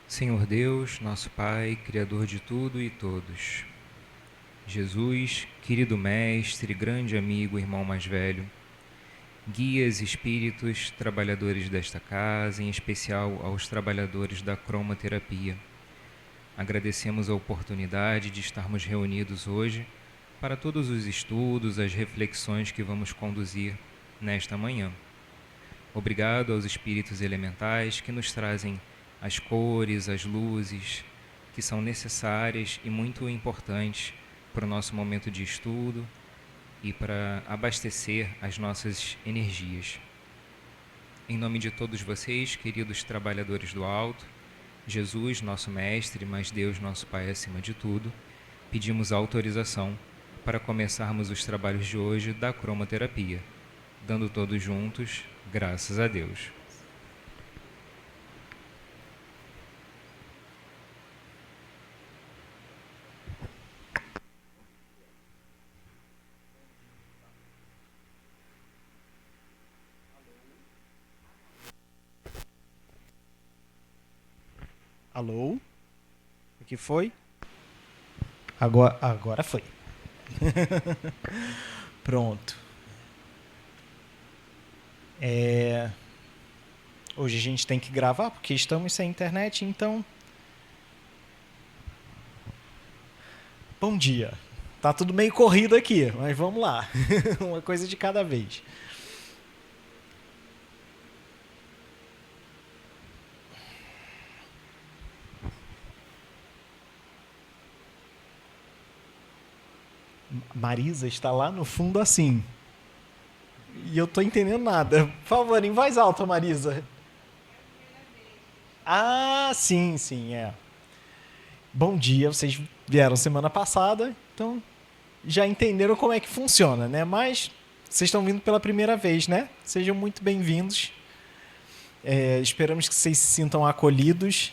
Senhor Deus, nosso Pai, Criador de tudo e todos. Jesus, querido Mestre, grande amigo, irmão mais velho, guias, espíritos, trabalhadores desta casa, em especial aos trabalhadores da cromoterapia. Agradecemos a oportunidade de estarmos reunidos hoje para todos os estudos, as reflexões que vamos conduzir nesta manhã. Obrigado aos espíritos elementais que nos trazem as cores, as luzes, que são necessárias e muito importantes para o nosso momento de estudo e para abastecer as nossas energias. Em nome de todos vocês, queridos trabalhadores do alto, Jesus, nosso Mestre, mas Deus, nosso Pai acima de tudo, pedimos autorização para começarmos os trabalhos de hoje da cromoterapia, dando todos juntos graças a Deus. Alô? O que foi? Agora foi. Pronto. Hoje a gente tem que gravar porque estamos sem internet, então. Bom dia. Tá tudo meio corrido aqui, mas vamos lá. Uma coisa de cada vez. Marisa está lá no fundo assim. E eu tô entendendo nada. Por favor, em voz alta, Marisa. Ah, sim, é. Bom dia, vocês vieram semana passada, então já entenderam como é que funciona, né? Mas vocês estão vindo pela primeira vez, né? Sejam muito bem-vindos. Esperamos que vocês se sintam acolhidos,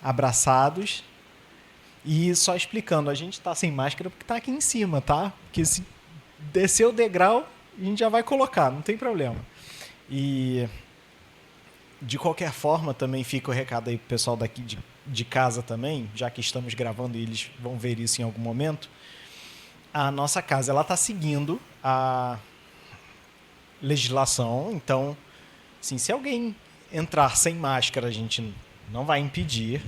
abraçados. E só explicando, a gente está sem máscara porque está aqui em cima, tá? Porque se descer o degrau, a gente já vai colocar, não tem problema. E de qualquer forma, também fica o recado aí pro pessoal daqui de casa também, já que estamos gravando e eles vão ver isso em algum momento. A nossa casa, ela está seguindo a legislação, então, assim, se alguém entrar sem máscara, a gente não vai impedir,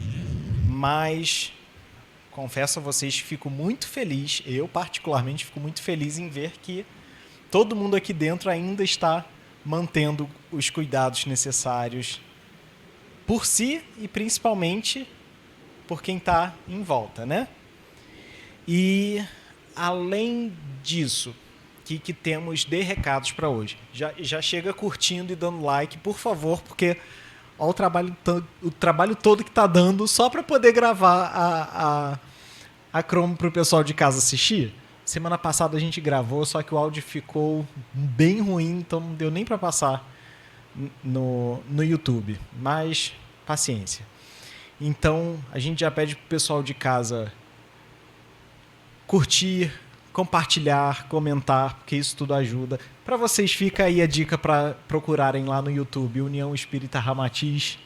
mas confesso a vocês que fico muito feliz, eu particularmente fico muito feliz em ver que todo mundo aqui dentro ainda está mantendo os cuidados necessários por si e principalmente por quem está em volta, né? E além disso, o que temos de recados para hoje? Já chega curtindo e dando like, por favor, porque olha o trabalho todo que está dando só para poder gravar a Chrome para o pessoal de casa assistir. Semana passada a gente gravou, só que o áudio ficou bem ruim, então não deu nem para passar no YouTube. Mas paciência. Então a gente já pede pro pessoal de casa curtir, compartilhar, comentar, porque isso tudo ajuda. Para vocês fica aí a dica para procurarem lá no YouTube União Espírita Ramatiz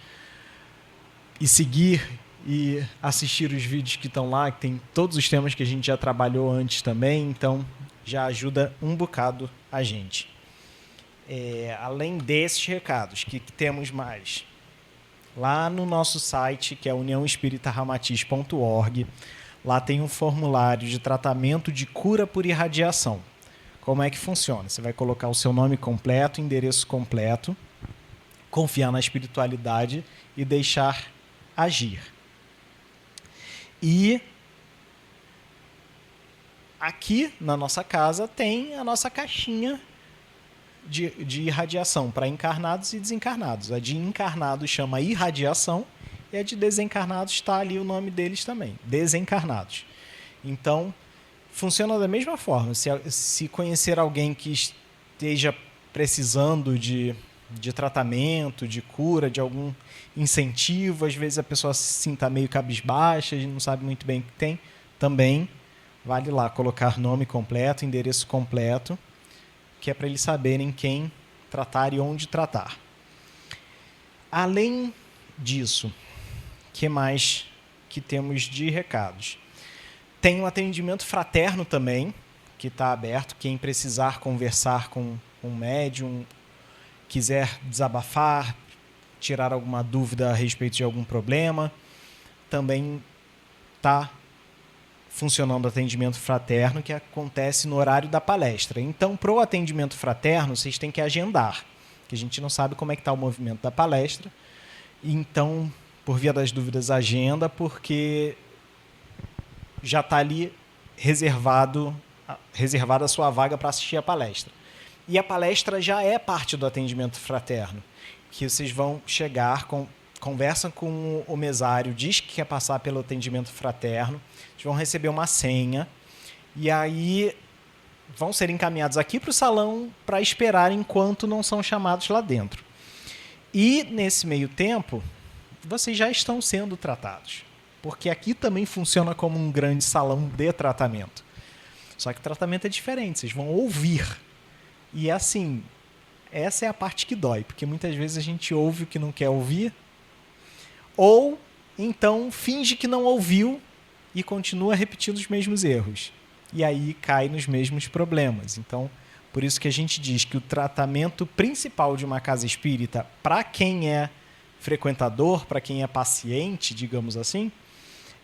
e seguir e assistir os vídeos que estão lá, que tem todos os temas que a gente já trabalhou antes também, então já ajuda um bocado a gente. Além desses recados, o que temos mais? Lá no nosso site, que é uniãoespíritaramatiz.org, lá tem um formulário de tratamento de cura por irradiação. Como é que funciona? Você vai colocar o seu nome completo, endereço completo, confiar na espiritualidade e deixar agir. E aqui na nossa casa tem a nossa caixinha de irradiação para encarnados e desencarnados. A de encarnados chama irradiação e a de desencarnados está ali o nome deles também, desencarnados. Então, funciona da mesma forma. Se conhecer alguém que esteja precisando de tratamento, de cura, de algum incentivo, às vezes a pessoa se sinta meio cabisbaixa, não sabe muito bem o que tem, também vale lá colocar nome completo, endereço completo, que é para eles saberem quem tratar e onde tratar. Além disso, que mais que temos de recados? Tem um atendimento fraterno também, que está aberto. Quem precisar conversar com um médium, quiser desabafar, tirar alguma dúvida a respeito de algum problema, também está funcionando o atendimento fraterno, que acontece no horário da palestra. Então, para o atendimento fraterno, vocês têm que agendar, que a gente não sabe como é que está o movimento da palestra. Então, por via das dúvidas, agenda, porque já está ali reservada a sua vaga para assistir a palestra. E a palestra já é parte do atendimento fraterno, que vocês vão chegar, conversam com o mesário, diz que quer passar pelo atendimento fraterno, vocês vão receber uma senha, e aí vão ser encaminhados aqui para o salão para esperar enquanto não são chamados lá dentro. E, nesse meio tempo, vocês já estão sendo tratados, porque aqui também funciona como um grande salão de tratamento. Só que o tratamento é diferente, vocês vão ouvir. E assim, essa é a parte que dói, porque muitas vezes a gente ouve o que não quer ouvir, ou então finge que não ouviu e continua repetindo os mesmos erros. E aí cai nos mesmos problemas. Então, por isso que a gente diz que o tratamento principal de uma casa espírita, para quem é frequentador, para quem é paciente, digamos assim,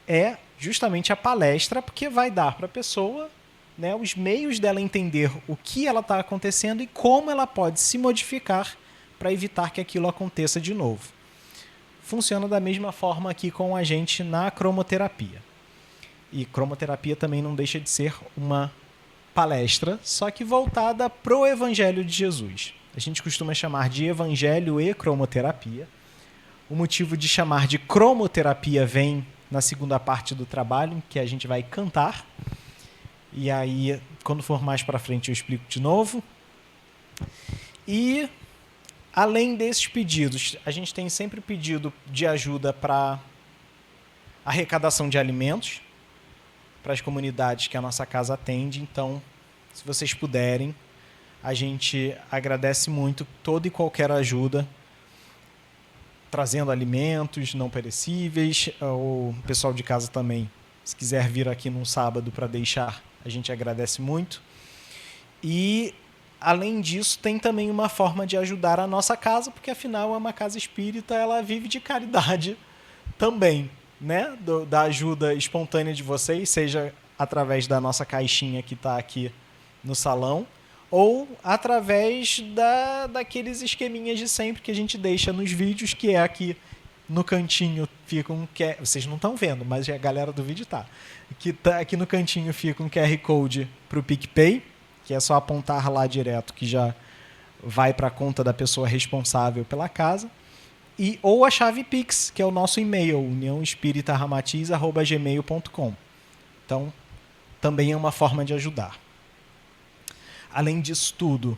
é justamente a palestra, porque vai dar para a pessoa, né, os meios dela entender o que ela está acontecendo e como ela pode se modificar para evitar que aquilo aconteça de novo. Funciona da mesma forma aqui com a gente na cromoterapia. E cromoterapia também não deixa de ser uma palestra, só que voltada para o Evangelho de Jesus. A gente costuma chamar de Evangelho e cromoterapia. O motivo de chamar de cromoterapia vem na segunda parte do trabalho, que a gente vai cantar. E aí, quando for mais para frente, eu explico de novo. E, além desses pedidos, a gente tem sempre pedido de ajuda para arrecadação de alimentos para as comunidades que a nossa casa atende. Então, se vocês puderem, a gente agradece muito toda e qualquer ajuda, trazendo alimentos não perecíveis. O pessoal de casa também, se quiser vir aqui num sábado para deixar, a gente agradece muito. E, além disso, tem também uma forma de ajudar a nossa casa, porque, afinal, é uma casa espírita, ela vive de caridade também, né? Da ajuda espontânea de vocês, seja através da nossa caixinha que está aqui no salão, ou através daqueles esqueminhas de sempre que a gente deixa nos vídeos, que é aqui no cantinho fica um QR... Vocês não estão vendo, mas a galera do vídeo tá. Aqui no cantinho fica um QR Code para o PicPay, que é só apontar lá direto, que já vai para a conta da pessoa responsável pela casa. Ou a chave Pix, que é o nosso e-mail, uniãoespíritaramatiz@gmail.com. Então, também é uma forma de ajudar. Além disso tudo,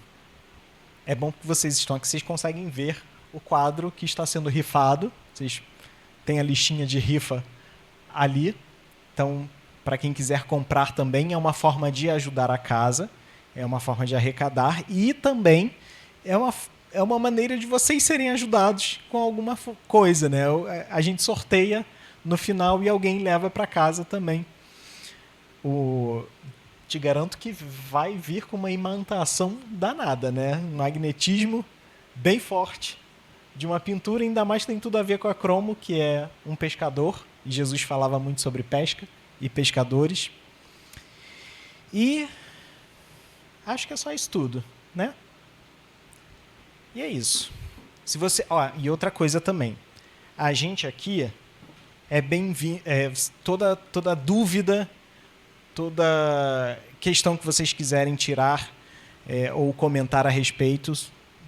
é bom que vocês estão aqui, vocês conseguem ver o quadro que está sendo rifado. Vocês têm a listinha de rifa ali. Então, para quem quiser comprar também, é uma forma de ajudar a casa, é uma forma de arrecadar e também é uma maneira de vocês serem ajudados com alguma coisa, né? A gente sorteia no final e alguém leva para casa também. Te garanto que vai vir com uma imantação danada, né? Um magnetismo bem forte de uma pintura, ainda mais tem tudo a ver com a cromo, que é um pescador, e Jesus falava muito sobre pesca e pescadores. E acho que é só isso tudo, né? E é isso. Se você, e outra coisa também. A gente aqui é bem-vindo, toda dúvida, toda questão que vocês quiserem tirar ou comentar a respeito,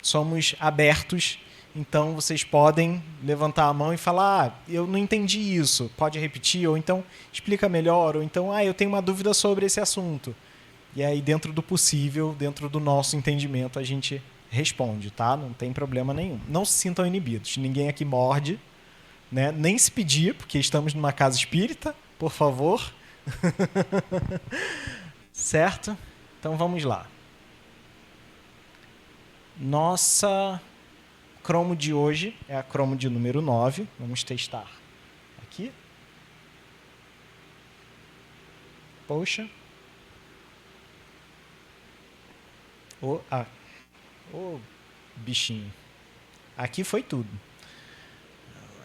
somos abertos. Então, vocês podem levantar a mão e falar, eu não entendi isso, pode repetir? Ou então, explica melhor. Ou então, eu tenho uma dúvida sobre esse assunto. E aí, dentro do possível, dentro do nosso entendimento, a gente responde, tá? Não tem problema nenhum. Não se sintam inibidos. Ninguém aqui morde, né? Nem se pedir, porque estamos numa casa espírita, por favor. Certo? Então, vamos lá. Nossa cromo de hoje é a cromo de número 9. Vamos testar Poxa. Ô, bichinho. Aqui foi tudo.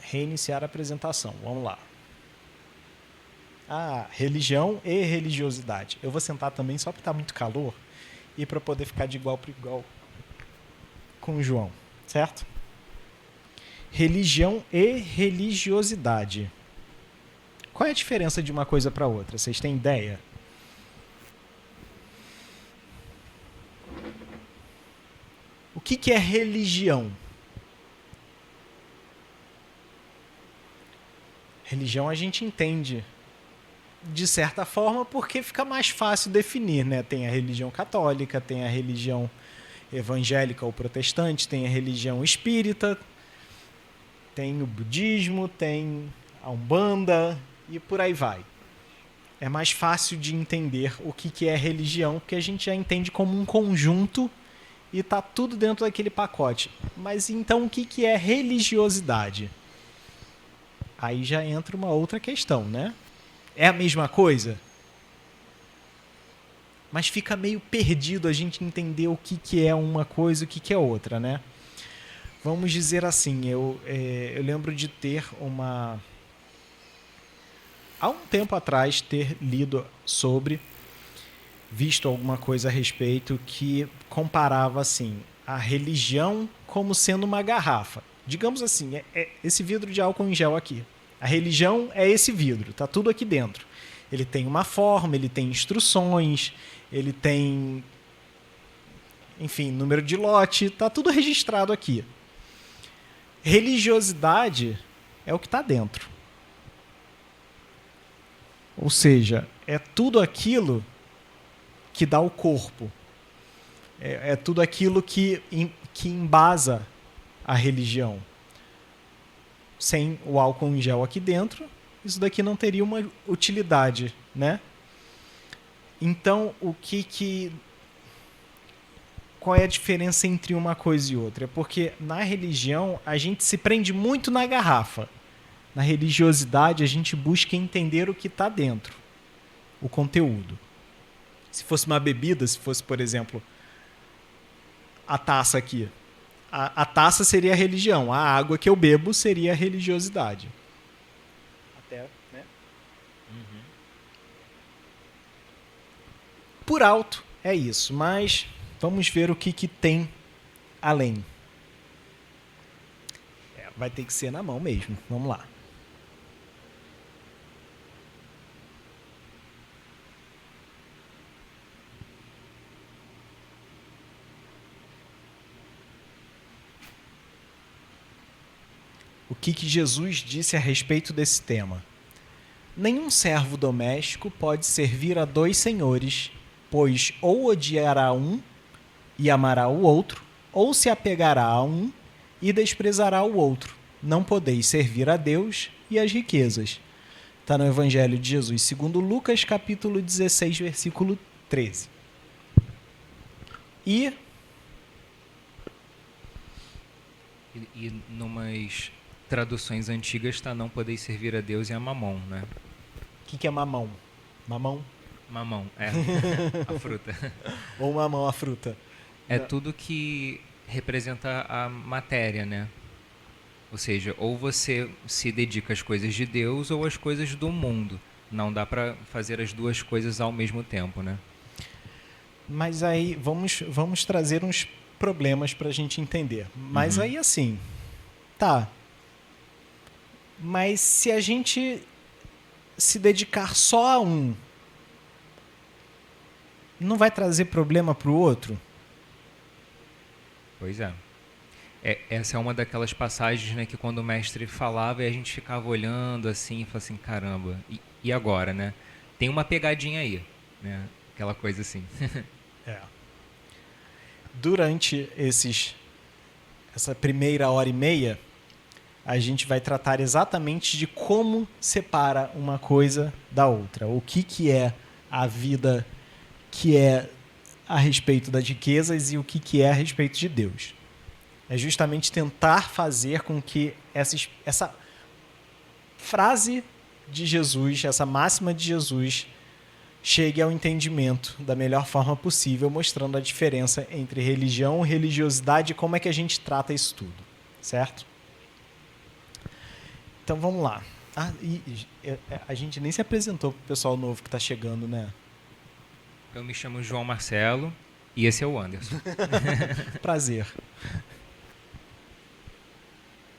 Reiniciar a apresentação. Vamos lá. Religião e religiosidade. Eu vou sentar também só porque está muito calor e para poder ficar de igual para igual com o João, certo? Religião e religiosidade. Qual é a diferença de uma coisa para outra? Vocês têm ideia? O que é religião? Religião a gente entende de certa forma porque fica mais fácil definir, né? Tem a religião católica, tem a religião evangélica ou protestante, tem a religião espírita, tem o budismo, tem a Umbanda e por aí vai. É mais fácil de entender o que é religião, porque a gente já entende como um conjunto e está tudo dentro daquele pacote. Mas então o que é religiosidade? Aí já entra uma outra questão, né? É a mesma coisa? Mas fica meio perdido a gente entender o que é uma coisa e o que é outra, né? Vamos dizer assim, eu lembro de ter há um tempo atrás, ter lido sobre, visto alguma coisa a respeito que comparava assim, a religião como sendo uma garrafa. Digamos assim, esse vidro de álcool em gel aqui. A religião é esse vidro, está tudo aqui dentro. Ele tem uma forma, ele tem instruções, ele tem, enfim, número de lote, está tudo registrado aqui. Religiosidade é o que está dentro. Ou seja, é tudo aquilo que dá o corpo. É tudo aquilo que embasa a religião. Sem o álcool em gel aqui dentro, isso daqui não teria uma utilidade, né? Então, qual é a diferença entre uma coisa e outra? É porque na religião a gente se prende muito na garrafa. Na religiosidade a gente busca entender o que está dentro, o conteúdo. Se fosse uma bebida, se fosse, por exemplo, a taça aqui, a taça seria a religião, a água que eu bebo seria a religiosidade. Até, né? Uhum. Por alto é isso, mas vamos ver o que tem além. Vai ter que ser na mão mesmo. Vamos lá. O que Jesus disse a respeito desse tema? Nenhum servo doméstico pode servir a dois senhores, pois ou odiará um e amará o outro, ou se apegará a um e desprezará o outro. Não podeis servir a Deus e às riquezas. Está no Evangelho de Jesus, segundo Lucas, capítulo 16, versículo 13. E numas traduções antigas está não podeis servir a Deus e a Mamon, né? O que é mamão? Mamão? Mamão, a fruta. Ou mamão, a fruta. É tudo que representa a matéria, né? Ou seja, ou você se dedica às coisas de Deus ou às coisas do mundo. Não dá para fazer as duas coisas ao mesmo tempo, né? Mas aí vamos trazer uns problemas para a gente entender. Mas aí assim, tá. Mas se a gente se dedicar só a um, não vai trazer problema para o outro? Pois é. Essa é uma daquelas passagens, né, que quando o mestre falava e a gente ficava olhando assim e falava assim, caramba, e agora, né? Tem uma pegadinha aí, né? Aquela coisa assim. Durante essa primeira hora e meia, a gente vai tratar exatamente de como separa uma coisa da outra. O que é a vida que é a respeito das riquezas e o que é a respeito de Deus. É justamente tentar fazer com que essa frase de Jesus, essa máxima de Jesus, chegue ao entendimento da melhor forma possível, mostrando a diferença entre religião, religiosidade e como é que a gente trata isso tudo, certo? Então vamos lá. A gente nem se apresentou pro pessoal novo que está chegando, né? Eu me chamo João Marcelo e esse é o Anderson. Prazer.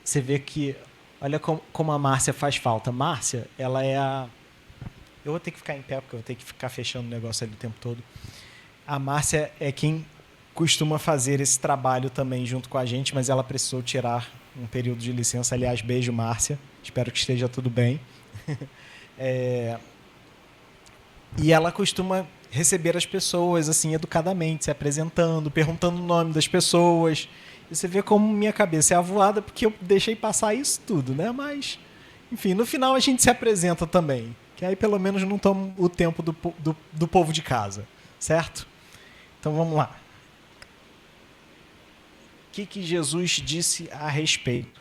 Você vê que... Olha como a Márcia faz falta. Márcia, ela é a... Eu vou ter que ficar em pé, porque eu vou ter que ficar fechando o negócio ali o tempo todo. A Márcia é quem costuma fazer esse trabalho também junto com a gente, mas ela precisou tirar um período de licença. Aliás, beijo, Márcia. Espero que esteja tudo bem. E ela costuma receber as pessoas assim educadamente, se apresentando, perguntando o nome das pessoas. E você vê como minha cabeça é avoada porque eu deixei passar isso tudo, né? Mas, enfim, no final a gente se apresenta também. Que aí pelo menos não toma o tempo do povo de casa, certo? Então vamos lá. O que Jesus disse a respeito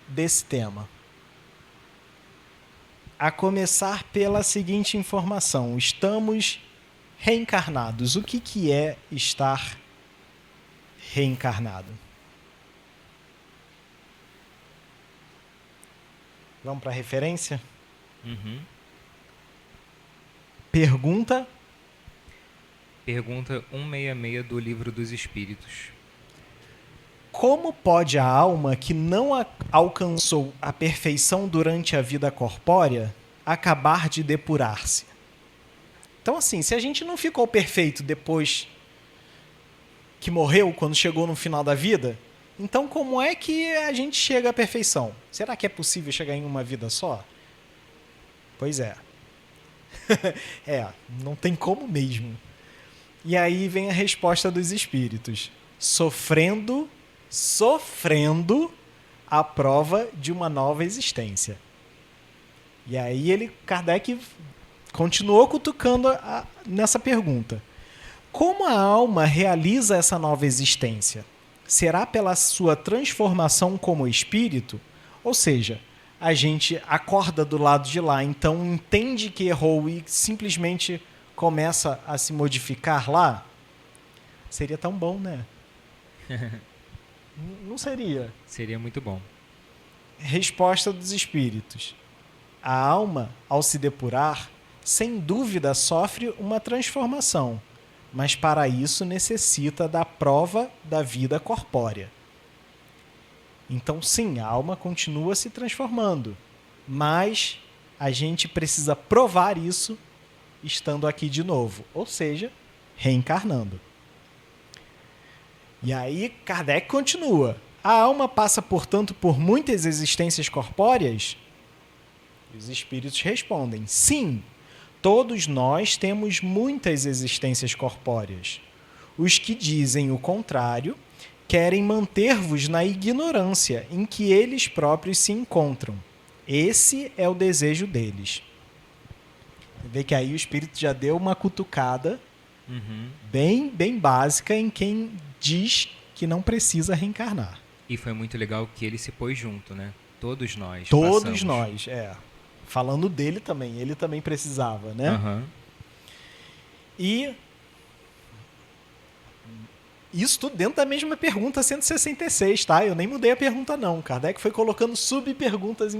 desse tema? A começar pela seguinte informação: estamos reencarnados. O que é estar reencarnado? Vamos para a referência? Uhum. Pergunta 166 do Livro dos Espíritos. Como pode a alma que não alcançou a perfeição durante a vida corpórea acabar de depurar-se? Então, assim, se a gente não ficou perfeito depois que morreu, quando chegou no final da vida, então como é que a gente chega à perfeição? Será que é possível chegar em uma vida só? Pois é. Não tem como mesmo. E aí vem a resposta dos espíritos. Sofrendo a prova de uma nova existência. E aí Kardec continuou cutucando nessa pergunta. Como a alma realiza essa nova existência? Será pela sua transformação como espírito? Ou seja, a gente acorda do lado de lá, então entende que errou e simplesmente começa a se modificar lá? Seria tão bom, né? Não seria? Seria muito bom. Resposta dos espíritos. A alma, ao se depurar, sem dúvida sofre uma transformação, mas para isso necessita da prova da vida corpórea. Então, sim, a alma continua se transformando, mas a gente precisa provar isso estando aqui de novo, ou seja, reencarnando. E aí Kardec continua. A alma passa, portanto, por muitas existências corpóreas? E os espíritos respondem: sim, todos nós temos muitas existências corpóreas. Os que dizem o contrário querem manter-vos na ignorância em que eles próprios se encontram. Esse é o desejo deles. Você vê que aí o espírito já deu uma cutucada bem básica em quem diz que não precisa reencarnar. E foi muito legal que ele se pôs junto, né? Todos nós Todos passamos. nós, Falando dele também, ele também precisava, né? Uhum. E isso tudo dentro da mesma pergunta 166, tá? Eu nem mudei a pergunta não. Kardec foi colocando subperguntas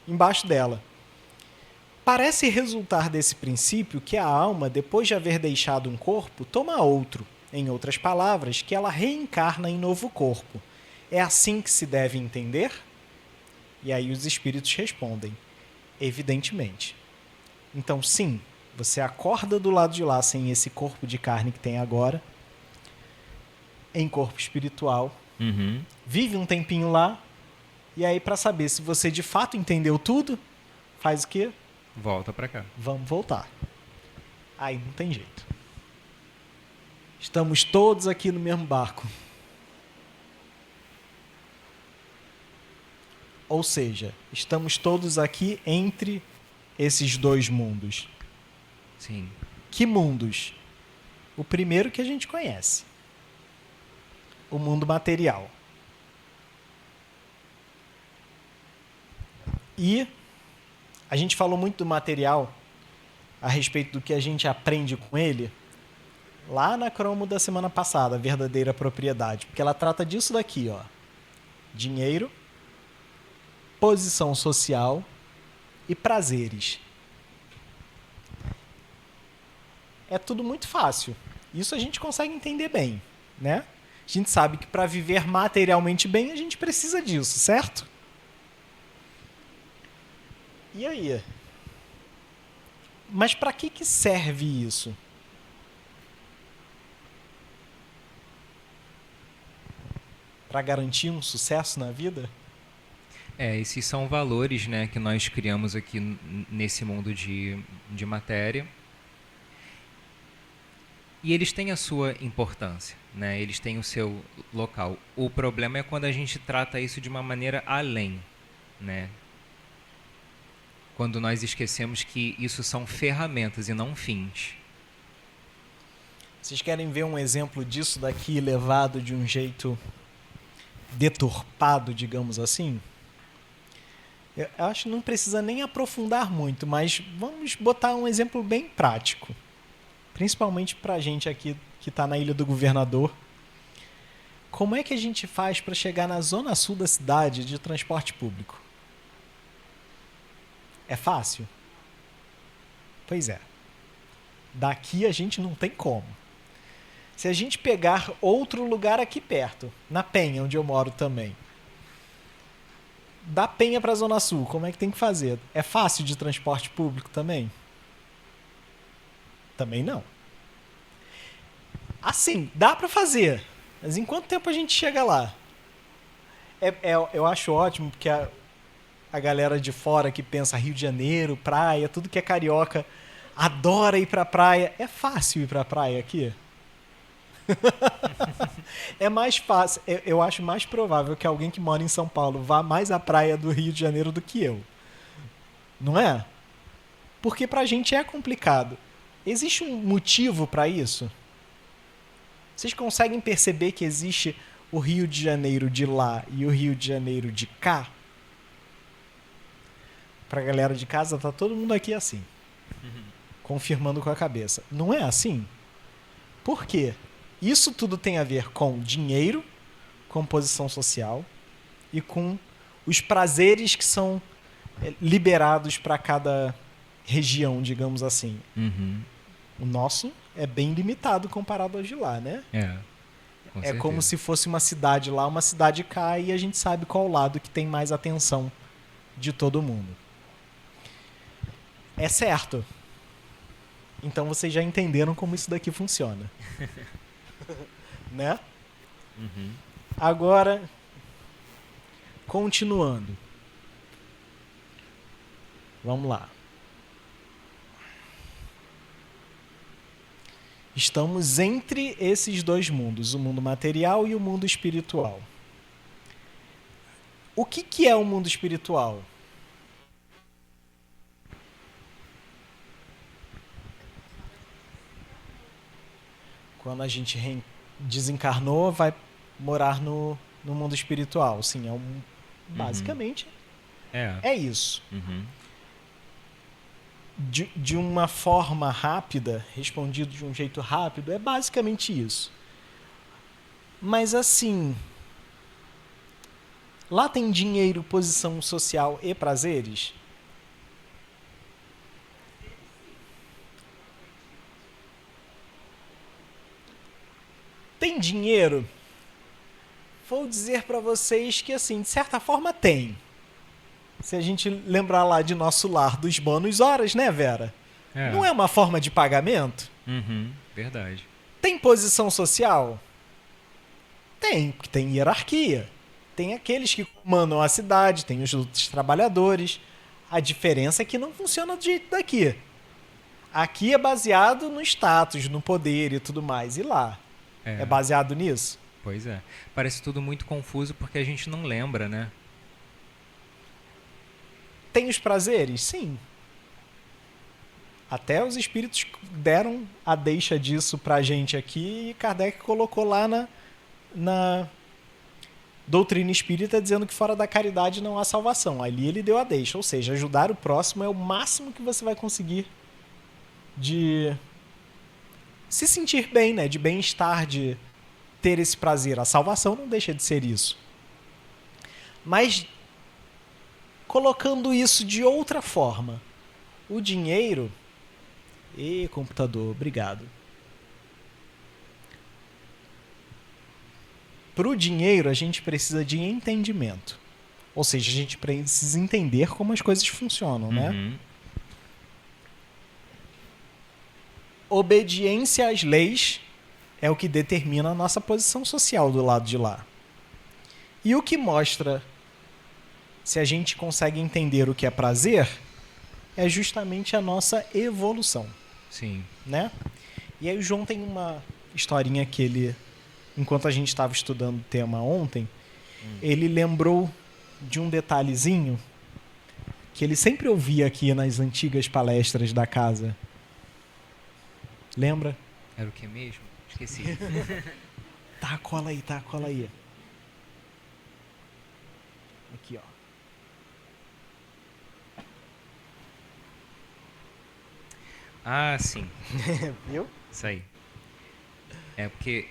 embaixo dela. Parece resultar desse princípio que a alma, depois de haver deixado um corpo, toma outro. Em outras palavras, que ela reencarna em novo corpo. É assim que se deve entender? E aí os espíritos respondem: evidentemente. Então, sim, você acorda do lado de lá sem esse corpo de carne que tem agora, em corpo espiritual, vive um tempinho lá, e aí para saber se você de fato entendeu tudo, faz o quê? Volta pra cá. Vamos voltar. Aí não tem jeito. Estamos todos aqui no mesmo barco. Ou seja, estamos todos aqui entre esses dois mundos. Sim. Que mundos? O primeiro que a gente conhece. O mundo material. E a gente falou muito do material a respeito do que a gente aprende com ele lá na cromo da semana passada, a verdadeira propriedade, porque ela trata disso daqui, ó. Dinheiro, posição social e prazeres. É tudo muito fácil. Isso a gente consegue entender bem, né? A gente sabe que para viver materialmente bem a gente precisa disso, certo? E aí? Mas para que serve isso? Para garantir um sucesso na vida? Esses são valores, né, que nós criamos aqui nesse mundo de matéria. E eles têm a sua importância, né? Eles têm o seu local. O problema é quando a gente trata isso de uma maneira além, né? Quando nós esquecemos que isso são ferramentas e não fins. Vocês querem ver um exemplo disso daqui levado de um jeito deturpado, digamos assim? Eu acho que não precisa nem aprofundar muito, mas vamos botar um exemplo bem prático. Principalmente para a gente aqui que está na Ilha do Governador. Como é que a gente faz para chegar na zona sul da cidade de transporte público? É fácil? Pois é. Daqui a gente não tem como. Se a gente pegar outro lugar aqui perto, na Penha, onde eu moro também, da Penha para a Zona Sul, como é que tem que fazer? É fácil de transporte público também? Também não. Assim, dá para fazer. Mas em quanto tempo a gente chega lá? Eu acho ótimo, porque a galera de fora que pensa Rio de Janeiro, praia, tudo que é carioca, adora ir pra praia. É fácil ir pra praia aqui? É mais fácil. Eu acho mais provável que alguém que mora em São Paulo vá mais à praia do Rio de Janeiro do que eu. Não é? Porque pra gente é complicado. Existe um motivo para isso? Vocês conseguem perceber que existe o Rio de Janeiro de lá e o Rio de Janeiro de cá? Pra galera de casa, tá todo mundo aqui assim. Confirmando com a cabeça. Não é assim? Por quê? Isso tudo tem a ver com dinheiro, com posição social e com os prazeres que são liberados para cada região, digamos assim. O nosso é bem limitado comparado ao de lá, né? É como se fosse uma cidade lá, uma cidade cá, e a gente sabe qual lado que tem mais atenção de todo mundo. É certo. Então vocês já entenderam como isso daqui funciona. Né? Agora, continuando. Vamos lá. Estamos entre esses dois mundos, o mundo material e o mundo espiritual. O que é o mundo espiritual? Quando a gente desencarnou, vai morar no mundo espiritual. Sim, basicamente é isso. De uma forma rápida, respondido de um jeito rápido, é basicamente isso. Mas assim, lá tem dinheiro, posição social e prazeres? Tem dinheiro? Vou dizer para vocês que, assim, de certa forma tem. Se a gente lembrar lá de nosso lar dos bônus horas, né, Vera? Não é uma forma de pagamento? Verdade. Tem posição social? Tem, porque tem hierarquia. Tem aqueles que comandam a cidade, tem os outros trabalhadores. A diferença é que não funciona do jeito daqui. Aqui é baseado no status, no poder e tudo mais. E lá? É baseado nisso? Pois é. Parece tudo muito confuso porque a gente não lembra, né? Tem os prazeres? Sim. Até os espíritos deram a deixa disso pra gente aqui e Kardec colocou lá na doutrina espírita dizendo que fora da caridade não há salvação. Ali ele deu a deixa, ou seja, ajudar o próximo é o máximo que você vai conseguir de se sentir bem, né? De bem-estar, de ter esse prazer. A salvação não deixa de ser isso. Mas colocando isso de outra forma, o dinheiro... computador, obrigado. Para o dinheiro, a gente precisa de entendimento. Ou seja, a gente precisa entender como as coisas funcionam, né? Obediência às leis é o que determina a nossa posição social do lado de lá. E o que mostra se a gente consegue entender o que é prazer é justamente a nossa evolução. Sim. Né? E aí o João tem uma historinha que ele, enquanto a gente estava estudando o tema ontem, ele lembrou de um detalhezinho que ele sempre ouvia aqui nas antigas palestras da casa. Lembra? Era o que mesmo? Esqueci. Tá, cola aí. Aqui, ó. Ah, sim. Viu? Isso aí. É porque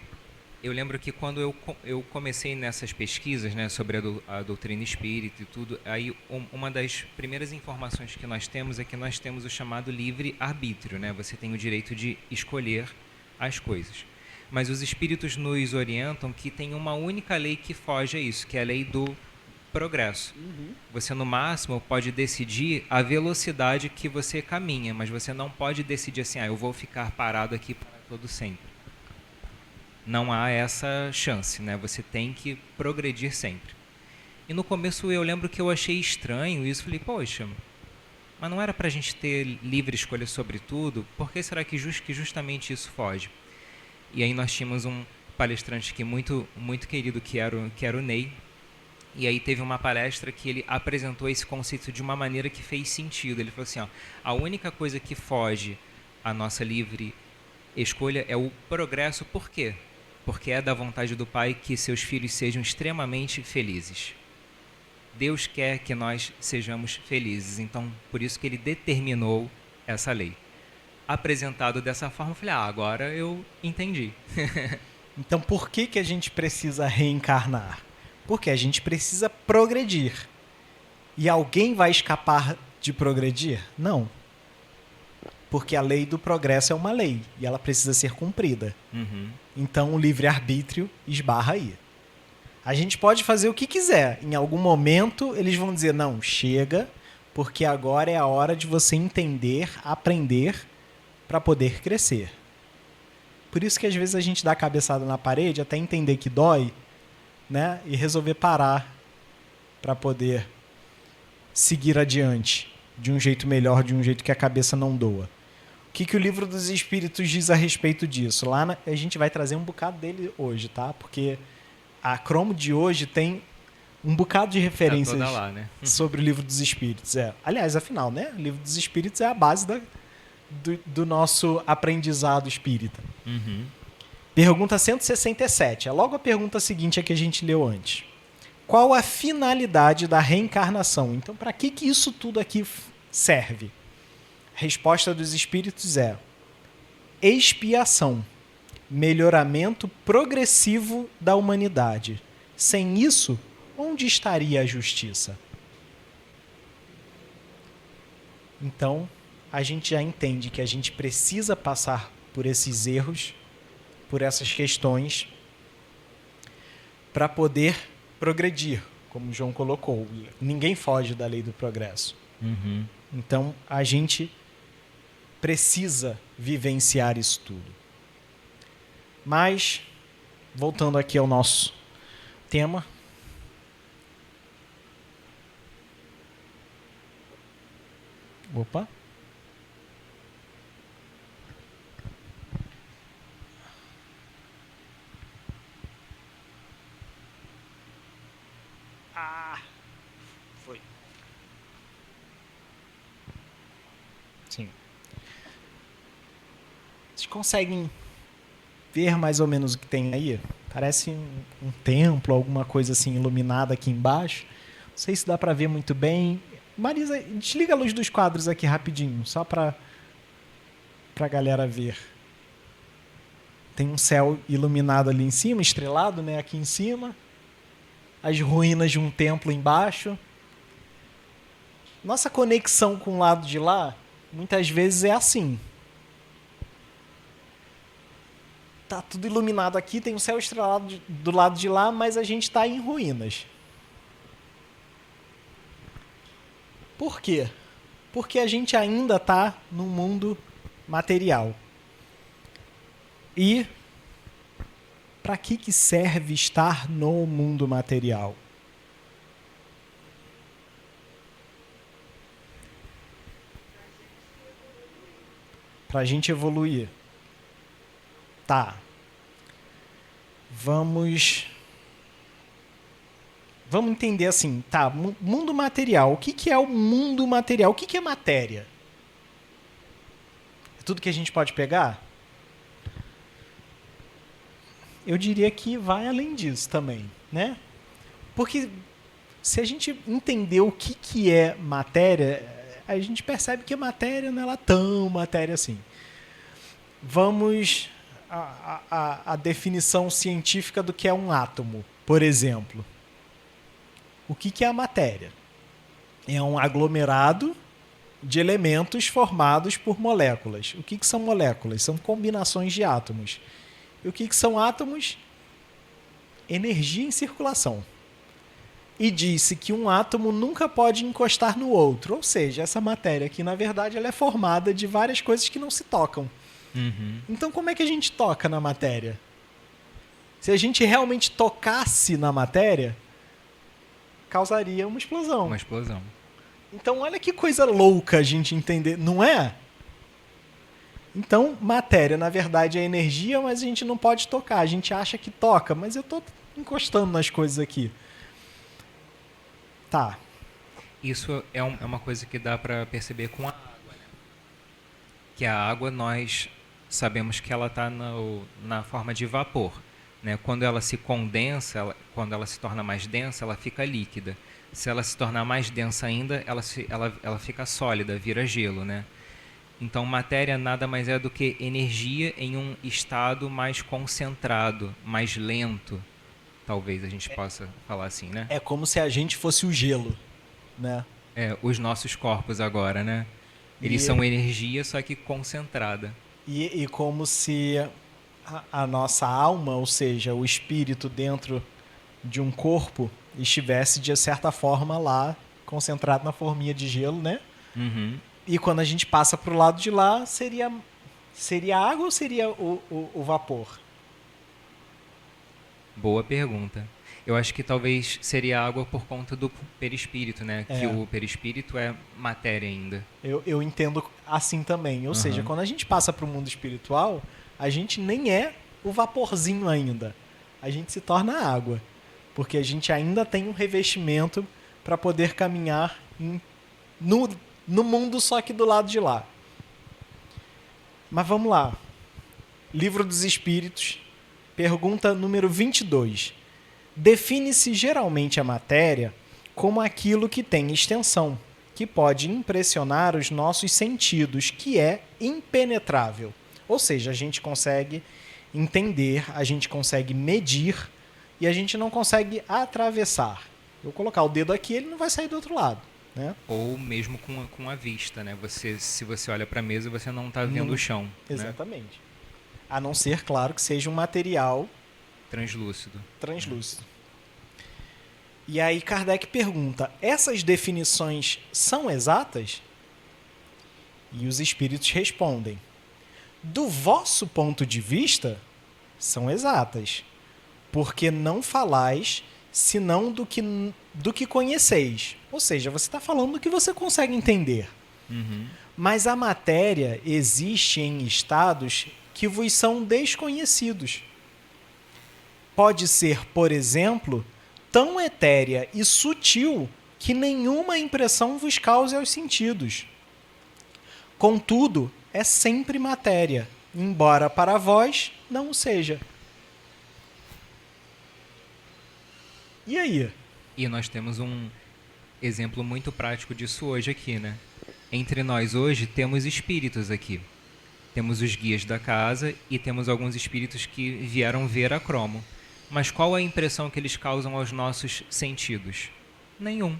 eu lembro que quando eu comecei nessas pesquisas, né, sobre a doutrina espírita e tudo, aí uma das primeiras informações que nós temos é que nós temos o chamado livre-arbítrio, né? Você tem o direito de escolher as coisas. Mas os espíritos nos orientam que tem uma única lei que foge a isso, que é a lei do progresso. Você, no máximo, pode decidir a velocidade que você caminha, mas você não pode decidir assim, eu vou ficar parado aqui para todo sempre. Não há essa chance, né? Você tem que progredir sempre. E no começo eu lembro que eu achei estranho isso, falei, poxa, mas não era para a gente ter livre escolha sobre tudo? Por que será que justamente isso foge? E aí nós tínhamos um palestrante aqui muito querido, que era o Ney. E aí teve uma palestra que ele apresentou esse conceito de uma maneira que fez sentido. Ele falou assim, a única coisa que foge à nossa livre escolha é o progresso. Por quê? Porque é da vontade do Pai que seus filhos sejam extremamente felizes. Deus quer que nós sejamos felizes. Então, por isso que ele determinou essa lei. Apresentado dessa forma, eu falei, agora eu entendi. Então, por que a gente precisa reencarnar? Porque a gente precisa progredir. E alguém vai escapar de progredir? Não. Porque a lei do progresso é uma lei e ela precisa ser cumprida. Então, o livre-arbítrio esbarra aí. A gente pode fazer o que quiser. Em algum momento, eles vão dizer, não, chega, porque agora é a hora de você entender, aprender, para poder crescer. Por isso que às vezes a gente dá a cabeçada na parede até entender que dói, né? E resolver parar para poder seguir adiante de um jeito melhor, de um jeito que a cabeça não doa. O que o Livro dos Espíritos diz a respeito disso? A gente vai trazer um bocado dele hoje, tá? Porque a cromo de hoje tem um bocado de referências lá, né? sobre o Livro dos Espíritos. Aliás, afinal, né? O Livro dos Espíritos é a base do nosso aprendizado espírita. Pergunta 167. É logo a pergunta seguinte a que a gente leu antes. Qual a finalidade da reencarnação? Então, para que isso tudo aqui serve? A resposta dos espíritos é expiação, melhoramento progressivo da humanidade. Sem isso, onde estaria a justiça? Então, a gente já entende que a gente precisa passar por esses erros, por essas questões, para poder progredir, como o João colocou. Ninguém foge da lei do progresso. Então, a gente precisa vivenciar isso tudo. Mas, voltando aqui ao nosso tema. Opa! Foi. Sim. Vocês conseguem ver mais ou menos o que tem aí? Parece um templo, alguma coisa assim iluminada aqui embaixo. Não sei se dá para ver muito bem. Marisa, desliga a luz dos quadros aqui rapidinho, só para para a galera ver. Tem um céu iluminado ali em cima, estrelado, né, aqui em cima. As ruínas de um templo embaixo. Nossa conexão com o lado de lá, muitas vezes é assim. Tá tudo iluminado aqui, tem um céu estrelado do lado de lá, mas a gente está em ruínas. Por quê? Porque a gente ainda está no mundo material. E para que serve estar no mundo material? Para a gente evoluir. Tá. Vamos entender assim, tá, mundo material. O que é o mundo material? O que é matéria? É tudo que a gente pode pegar? Eu diria que vai além disso também, né? Porque se a gente entender o que é matéria, a gente percebe que a matéria não é lá tão matéria assim. Vamos à definição científica do que é um átomo, por exemplo. O que é a matéria? É um aglomerado de elementos formados por moléculas. O que são moléculas? São combinações de átomos. E o que são átomos? Energia em circulação. E disse que um átomo nunca pode encostar no outro. Ou seja, essa matéria aqui, na verdade, ela é formada de várias coisas que não se tocam. Uhum. Então, como é que a gente toca na matéria? Se a gente realmente tocasse na matéria, causaria uma explosão. Uma explosão. Então, olha que coisa louca a gente entender, não é? Então, matéria, na verdade, é energia, mas a gente não pode tocar. A gente acha que toca, mas eu estou encostando nas coisas aqui. Tá. Isso é uma coisa que dá para perceber com a água, né? Que a água, nós sabemos que ela está na forma de vapor, né? Quando ela se condensa, quando ela se torna mais densa, ela fica líquida. Se ela se tornar mais densa ainda, ela fica sólida, vira gelo, né? Então, matéria nada mais é do que energia em um estado mais concentrado, mais lento. Talvez a gente possa falar assim, né? É como se a gente fosse o gelo, né? Os nossos corpos agora, né? Eles são energia, só que concentrada. E como se a nossa alma, ou seja, o espírito dentro de um corpo, estivesse, de certa forma, lá, concentrado na forminha de gelo, né? Uhum. E quando a gente passa para o lado de lá, seria água ou seria o vapor? Boa pergunta. Eu acho que talvez seria água por conta do perispírito, né? Que o perispírito é matéria ainda. Eu entendo assim também. Ou seja, quando a gente passa para o mundo espiritual, a gente nem é o vaporzinho ainda. A gente se torna água. Porque a gente ainda tem um revestimento para poder caminhar no mundo, só que do lado de lá. Mas vamos lá. Livro dos Espíritos, pergunta número 22. Define-se geralmente a matéria como aquilo que tem extensão, que pode impressionar os nossos sentidos, que é impenetrável. Ou seja, a gente consegue entender, a gente consegue medir e a gente não consegue atravessar. Eu colocar o dedo aqui, ele não vai sair do outro lado, né? Ou mesmo com a vista, né? Se você olha para a mesa, você não está vendo o chão. Exatamente. Né? A não ser, claro, que seja um material translúcido. E aí Kardec pergunta, essas definições são exatas? E os espíritos respondem, do vosso ponto de vista, são exatas, porque não falais senão do que conheceis. Ou seja, você está falando do que você consegue entender. Uhum. Mas a matéria existe em estados que vos são desconhecidos. Pode ser, por exemplo, tão etérea e sutil que nenhuma impressão vos cause aos sentidos. Contudo, é sempre matéria, embora para vós não o seja. E aí? E nós temos um exemplo muito prático disso hoje aqui, né? Entre nós hoje temos espíritos aqui. Temos os guias da casa e temos alguns espíritos que vieram ver a cromo. Mas qual a impressão que eles causam aos nossos sentidos? Nenhum.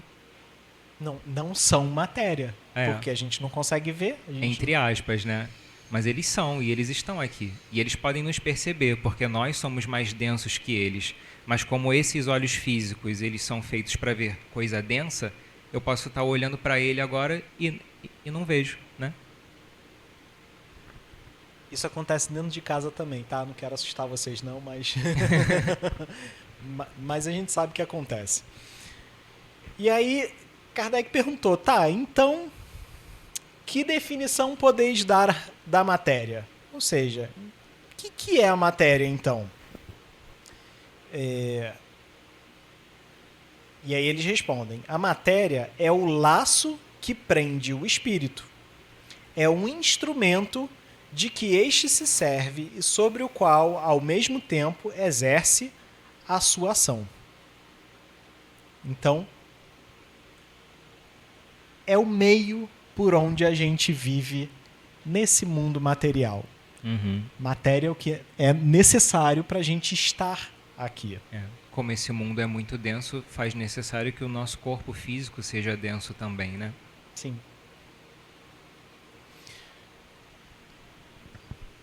Não são matéria, É. porque a gente não consegue ver. Entre aspas, né? Mas eles são, e eles estão aqui. E eles podem nos perceber, porque nós somos mais densos que eles. Mas como esses olhos físicos, eles são feitos para ver coisa densa, eu posso estar olhando para ele agora e não vejo, né? Isso acontece dentro de casa também, tá? Não quero assustar vocês não, mas mas a gente sabe que acontece. E aí Kardec perguntou, tá, então que definição podeis dar da matéria? Ou seja, o que é a matéria então? E aí eles respondem, a matéria é o laço que prende o espírito. É um instrumento de que este se serve e sobre o qual, ao mesmo tempo, exerce a sua ação. Então, é o meio por onde a gente vive nesse mundo material. Uhum. Matéria é o que é necessário para a gente estar aqui. Como esse mundo é muito denso, faz necessário que o nosso corpo físico seja denso também, né? Sim.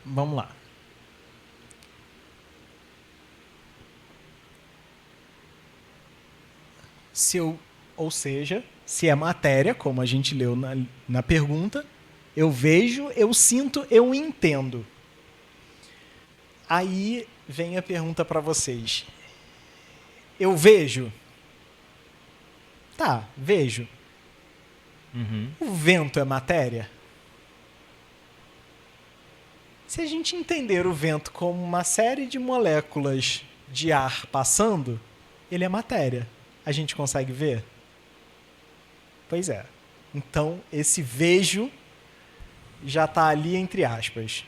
Vamos lá. Ou seja, se é matéria, como a gente leu na pergunta, eu vejo, eu sinto, eu entendo. Aí vem a pergunta para vocês. Eu vejo? Tá, vejo. Uhum. O vento é matéria? Se a gente entender o vento como uma série de moléculas de ar passando, ele é matéria. A gente consegue ver? Pois é. Então, esse vejo já está ali entre aspas.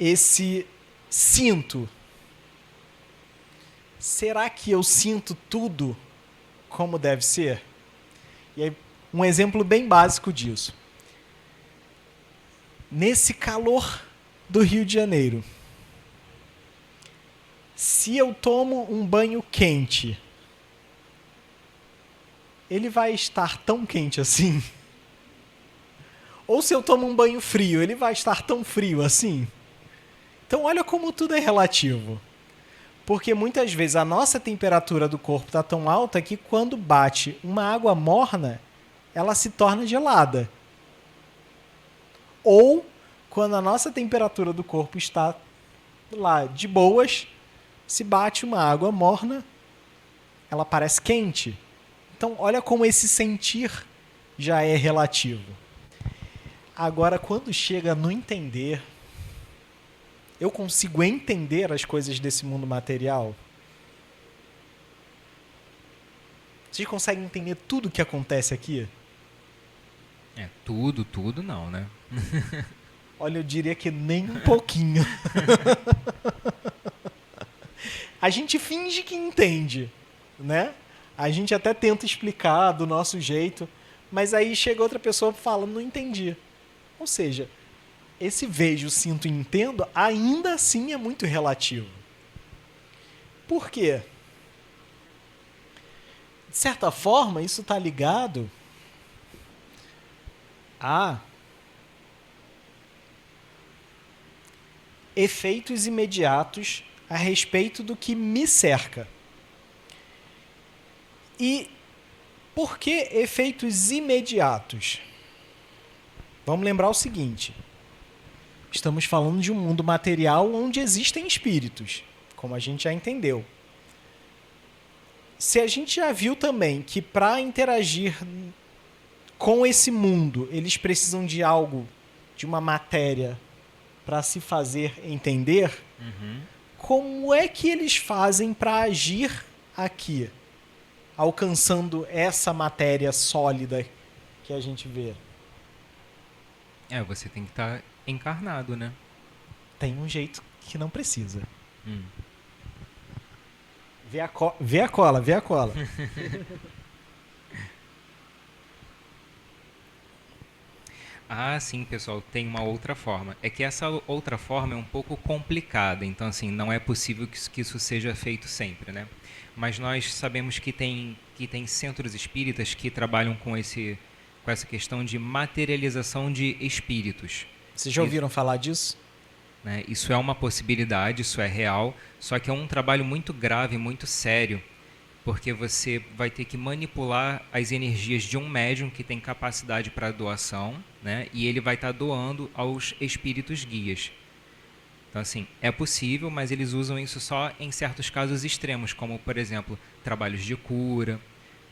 Esse sinto. Será que eu sinto tudo como deve ser? E aí, um exemplo bem básico disso. Nesse calor do Rio de Janeiro, se eu tomo um banho quente, ele vai estar tão quente assim? Ou se eu tomo um banho frio, ele vai estar tão frio assim? Então olha como tudo é relativo. Porque muitas vezes a nossa temperatura do corpo está tão alta que quando bate uma água morna, ela se torna gelada. Ou quando a nossa temperatura do corpo está lá de boas, se bate uma água morna, ela parece quente. Então, olha como esse sentir já é relativo. Agora, quando chega no entender, eu consigo entender as coisas desse mundo material? Vocês conseguem entender tudo o que acontece aqui? Tudo não, né? Olha, eu diria que nem um pouquinho. A gente finge que entende, né? A gente até tenta explicar do nosso jeito, mas aí chega outra pessoa e fala, não entendi. Ou seja, esse vejo, sinto e entendo ainda assim é muito relativo. Por quê? De certa forma, isso está ligado a efeitos imediatos a respeito do que me cerca. E por que efeitos imediatos? Vamos lembrar o seguinte. Estamos falando de um mundo material onde existem espíritos, como a gente já entendeu. Se a gente já viu também que para interagir com esse mundo, eles precisam de algo, de uma matéria para se fazer entender, como é que eles fazem para agir aqui, alcançando essa matéria sólida que a gente vê? Você tem que estar encarnado, né? Tem um jeito que não precisa. Vê a cola. Ah, sim, pessoal, tem uma outra forma. É que essa outra forma é um pouco complicada, então assim, não é possível que isso seja feito sempre, né? Mas nós sabemos que tem centros espíritas que trabalham com essa questão de materialização de espíritos. Vocês já ouviram falar disso? Né? Isso é uma possibilidade, isso é real, só que é um trabalho muito grave, muito sério, porque você vai ter que manipular as energias de um médium que tem capacidade para doação, né? E ele vai estar doando aos espíritos guias. Então, assim, é possível, mas eles usam isso só em certos casos extremos, como, por exemplo, trabalhos de cura,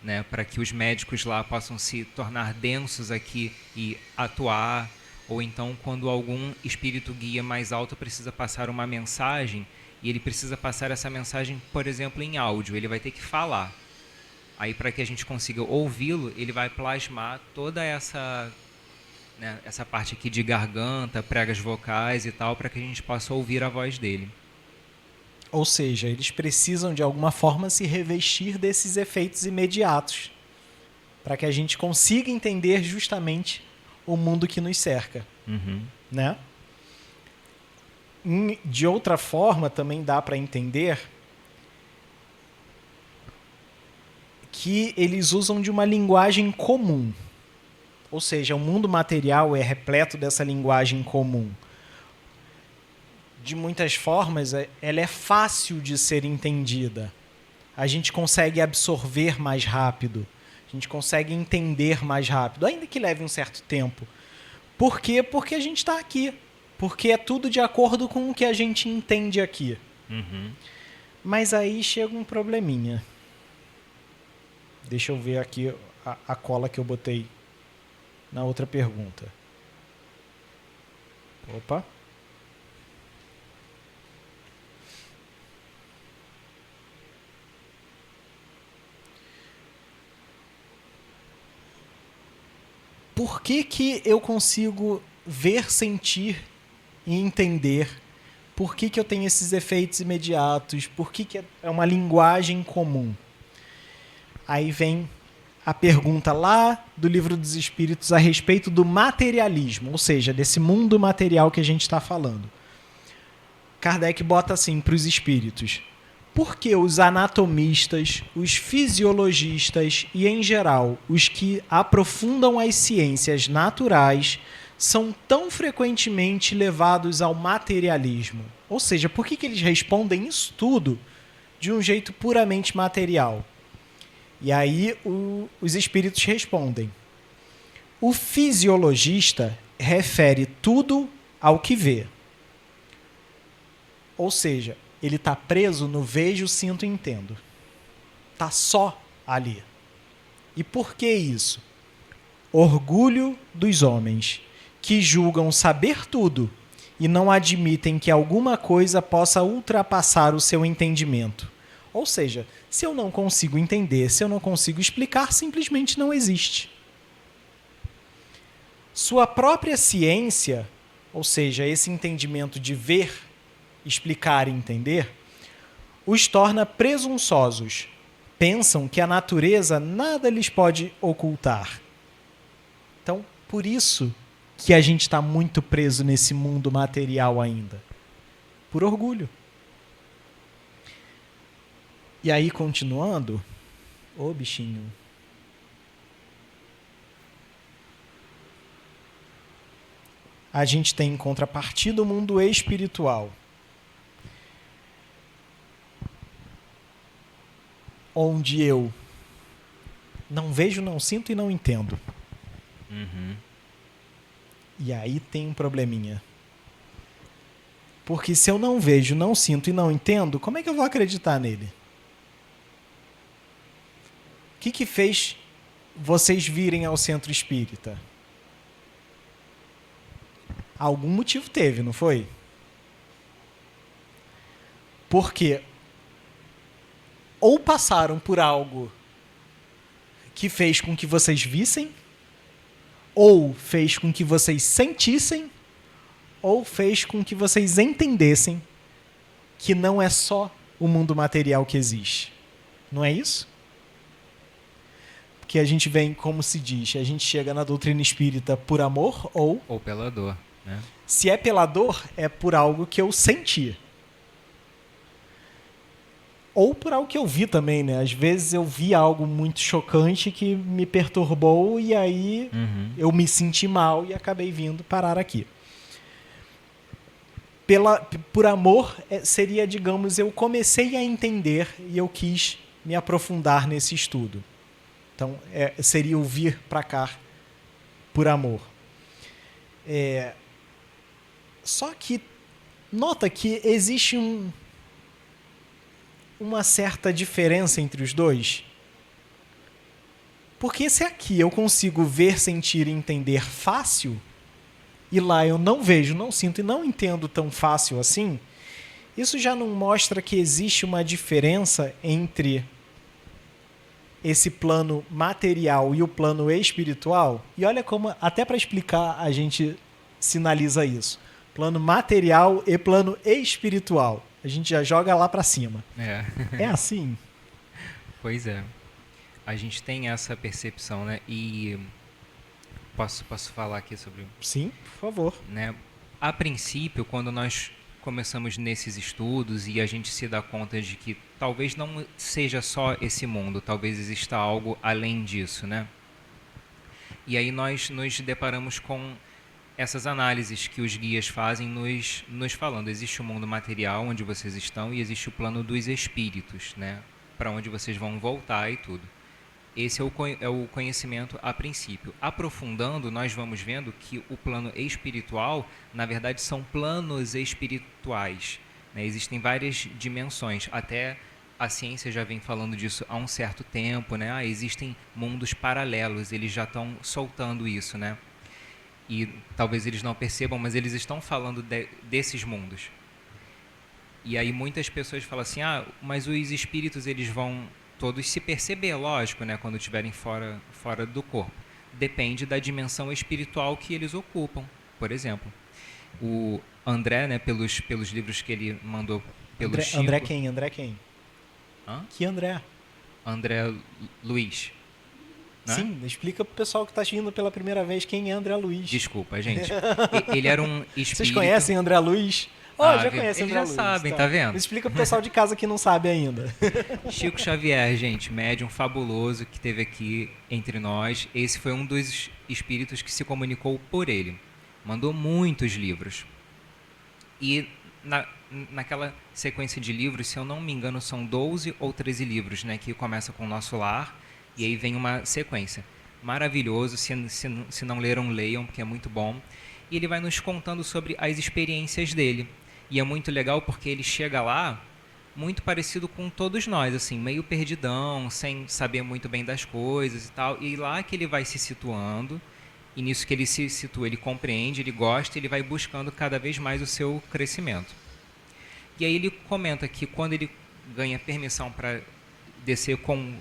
né, para que os médicos lá possam se tornar densos aqui e atuar, ou então quando algum espírito guia mais alto precisa passar uma mensagem e ele precisa passar essa mensagem, por exemplo, em áudio, ele vai ter que falar. Aí para que a gente consiga ouvi-lo, ele vai plasmar toda essa, né, essa parte aqui de garganta, pregas vocais e tal, para que a gente possa ouvir a voz dele. Ou seja, eles precisam de alguma forma se revestir desses efeitos imediatos para que a gente consiga entender justamente o mundo que nos cerca, né? De outra forma, também dá para entender que eles usam de uma linguagem comum. Ou seja, o mundo material é repleto dessa linguagem comum. De muitas formas, ela é fácil de ser entendida. A gente consegue absorver mais rápido. A gente consegue entender mais rápido, ainda que leve um certo tempo. Por quê? Porque a gente está aqui. Porque é tudo de acordo com o que a gente entende aqui. Mas aí chega um probleminha. Deixa eu ver aqui a cola que eu botei na outra pergunta. Opa. Por que eu consigo ver, sentir e entender? Por que eu tenho esses efeitos imediatos? Por que é uma linguagem comum? Aí vem a pergunta lá do Livro dos Espíritos a respeito do materialismo, ou seja, desse mundo material que a gente está falando. Kardec bota assim para os espíritos: por que os anatomistas, os fisiologistas e, em geral, os que aprofundam as ciências naturais são tão frequentemente levados ao materialismo? Ou seja, por que eles respondem isso tudo de um jeito puramente material? E aí os espíritos respondem: o fisiologista refere tudo ao que vê. Ou seja, ele está preso no vejo, sinto e entendo. Está só ali. E por que isso? Orgulho dos homens, que julgam saber tudo e não admitem que alguma coisa possa ultrapassar o seu entendimento. Ou seja, se eu não consigo entender, se eu não consigo explicar, simplesmente não existe. Sua própria ciência, ou seja, esse entendimento de ver, explicar e entender, os torna presunçosos. Pensam que a natureza nada lhes pode ocultar. Então, por isso que a gente está muito preso nesse mundo material ainda. Por orgulho. E aí, continuando, ô bichinho. A gente tem em contrapartida o mundo espiritual, onde eu não vejo, não sinto e não entendo. E aí tem um probleminha. Porque se eu não vejo, não sinto e não entendo, como é que eu vou acreditar nele? O que fez vocês virem ao centro espírita? Algum motivo teve, não foi? Porque ou passaram por algo que fez com que vocês vissem, ou fez com que vocês sentissem, ou fez com que vocês entendessem que não é só o mundo material que existe. Não é isso? Porque porque a gente vem, como se diz, a gente chega na doutrina espírita por amor ou pela dor, né? Se é pela dor, é por algo que eu senti. Ou por algo que eu vi também, né? Às vezes eu vi algo muito chocante que me perturbou e aí eu me senti mal e acabei vindo parar aqui. Por amor, seria, digamos, eu comecei a entender e eu quis me aprofundar nesse estudo. Então, seria o vir para cá por amor. Só que nota que existe uma certa diferença entre os dois. Porque se aqui eu consigo ver, sentir e entender fácil, e lá eu não vejo, não sinto e não entendo tão fácil assim, isso já não mostra que existe uma diferença entre esse plano material e o plano espiritual? E olha como, até para explicar, a gente sinaliza isso. Plano material e plano espiritual. A gente já joga lá para cima. É assim? Pois é. A gente tem essa percepção, né? E posso falar aqui sobre... Sim, por favor. Né? A princípio, quando nós começamos nesses estudos e a gente se dá conta de que talvez não seja só esse mundo, talvez exista algo além disso, né? E aí nós nos deparamos com essas análises que os guias fazem nos falando. Existe o mundo material onde vocês estão e existe o plano dos espíritos, né? Para onde vocês vão voltar e tudo. Esse é o conhecimento a princípio. Aprofundando, nós vamos vendo que o plano espiritual, na verdade, são planos espirituais, né? Existem várias dimensões. Até a ciência já vem falando disso há um certo tempo, né? Existem mundos paralelos, eles já estão soltando isso, né? E talvez eles não percebam, mas eles estão falando desses mundos. E aí muitas pessoas falam assim, mas os espíritos eles vão todos se perceber, lógico, né, quando estiverem fora do corpo. Depende da dimensão espiritual que eles ocupam. Por exemplo, o André, né, pelos livros que ele mandou pelo Chico... André quem? André quem? Hã? Que André? André Luiz. Né? Sim, explica pro pessoal que está vindo pela primeira vez quem é André Luiz. Desculpa, gente. Ele era um espírito... Vocês conhecem André Luiz? Já conhecem André Luiz. Eles já sabem, tá vendo? Explica pro pessoal de casa que não sabe ainda. Chico Xavier, gente, médium fabuloso que teve aqui entre nós. Esse foi um dos espíritos que se comunicou por ele. Mandou muitos livros. E naquela sequência de livros, se eu não me engano, são 12 ou 13 livros, né, que começa com o Nosso Lar, e aí vem uma sequência. Maravilhoso, se não leram, leiam, porque é muito bom. E ele vai nos contando sobre as experiências dele. E é muito legal porque ele chega lá muito parecido com todos nós, assim, meio perdidão, sem saber muito bem das coisas e tal. E lá que ele vai se situando, e nisso que ele se situa, ele compreende, ele gosta, ele vai buscando cada vez mais o seu crescimento. E aí ele comenta que quando ele ganha permissão para descer com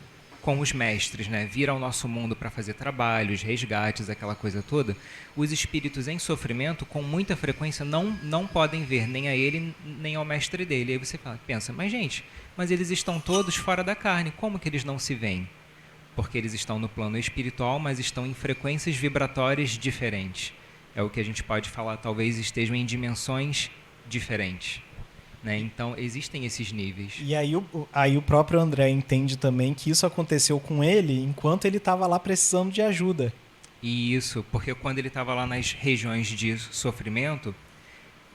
os mestres, né, vir ao nosso mundo para fazer trabalhos, resgates, aquela coisa toda, os espíritos em sofrimento, com muita frequência, não podem ver nem a ele, nem ao mestre dele. Aí você pensa, mas eles estão todos fora da carne, como que eles não se veem? Porque eles estão no plano espiritual, mas estão em frequências vibratórias diferentes. É o que a gente pode falar, talvez estejam em dimensões diferentes. Né? Então, existem esses níveis. E aí o próprio André entende também que isso aconteceu com ele enquanto ele estava lá precisando de ajuda. Isso, porque quando ele estava lá nas regiões de sofrimento,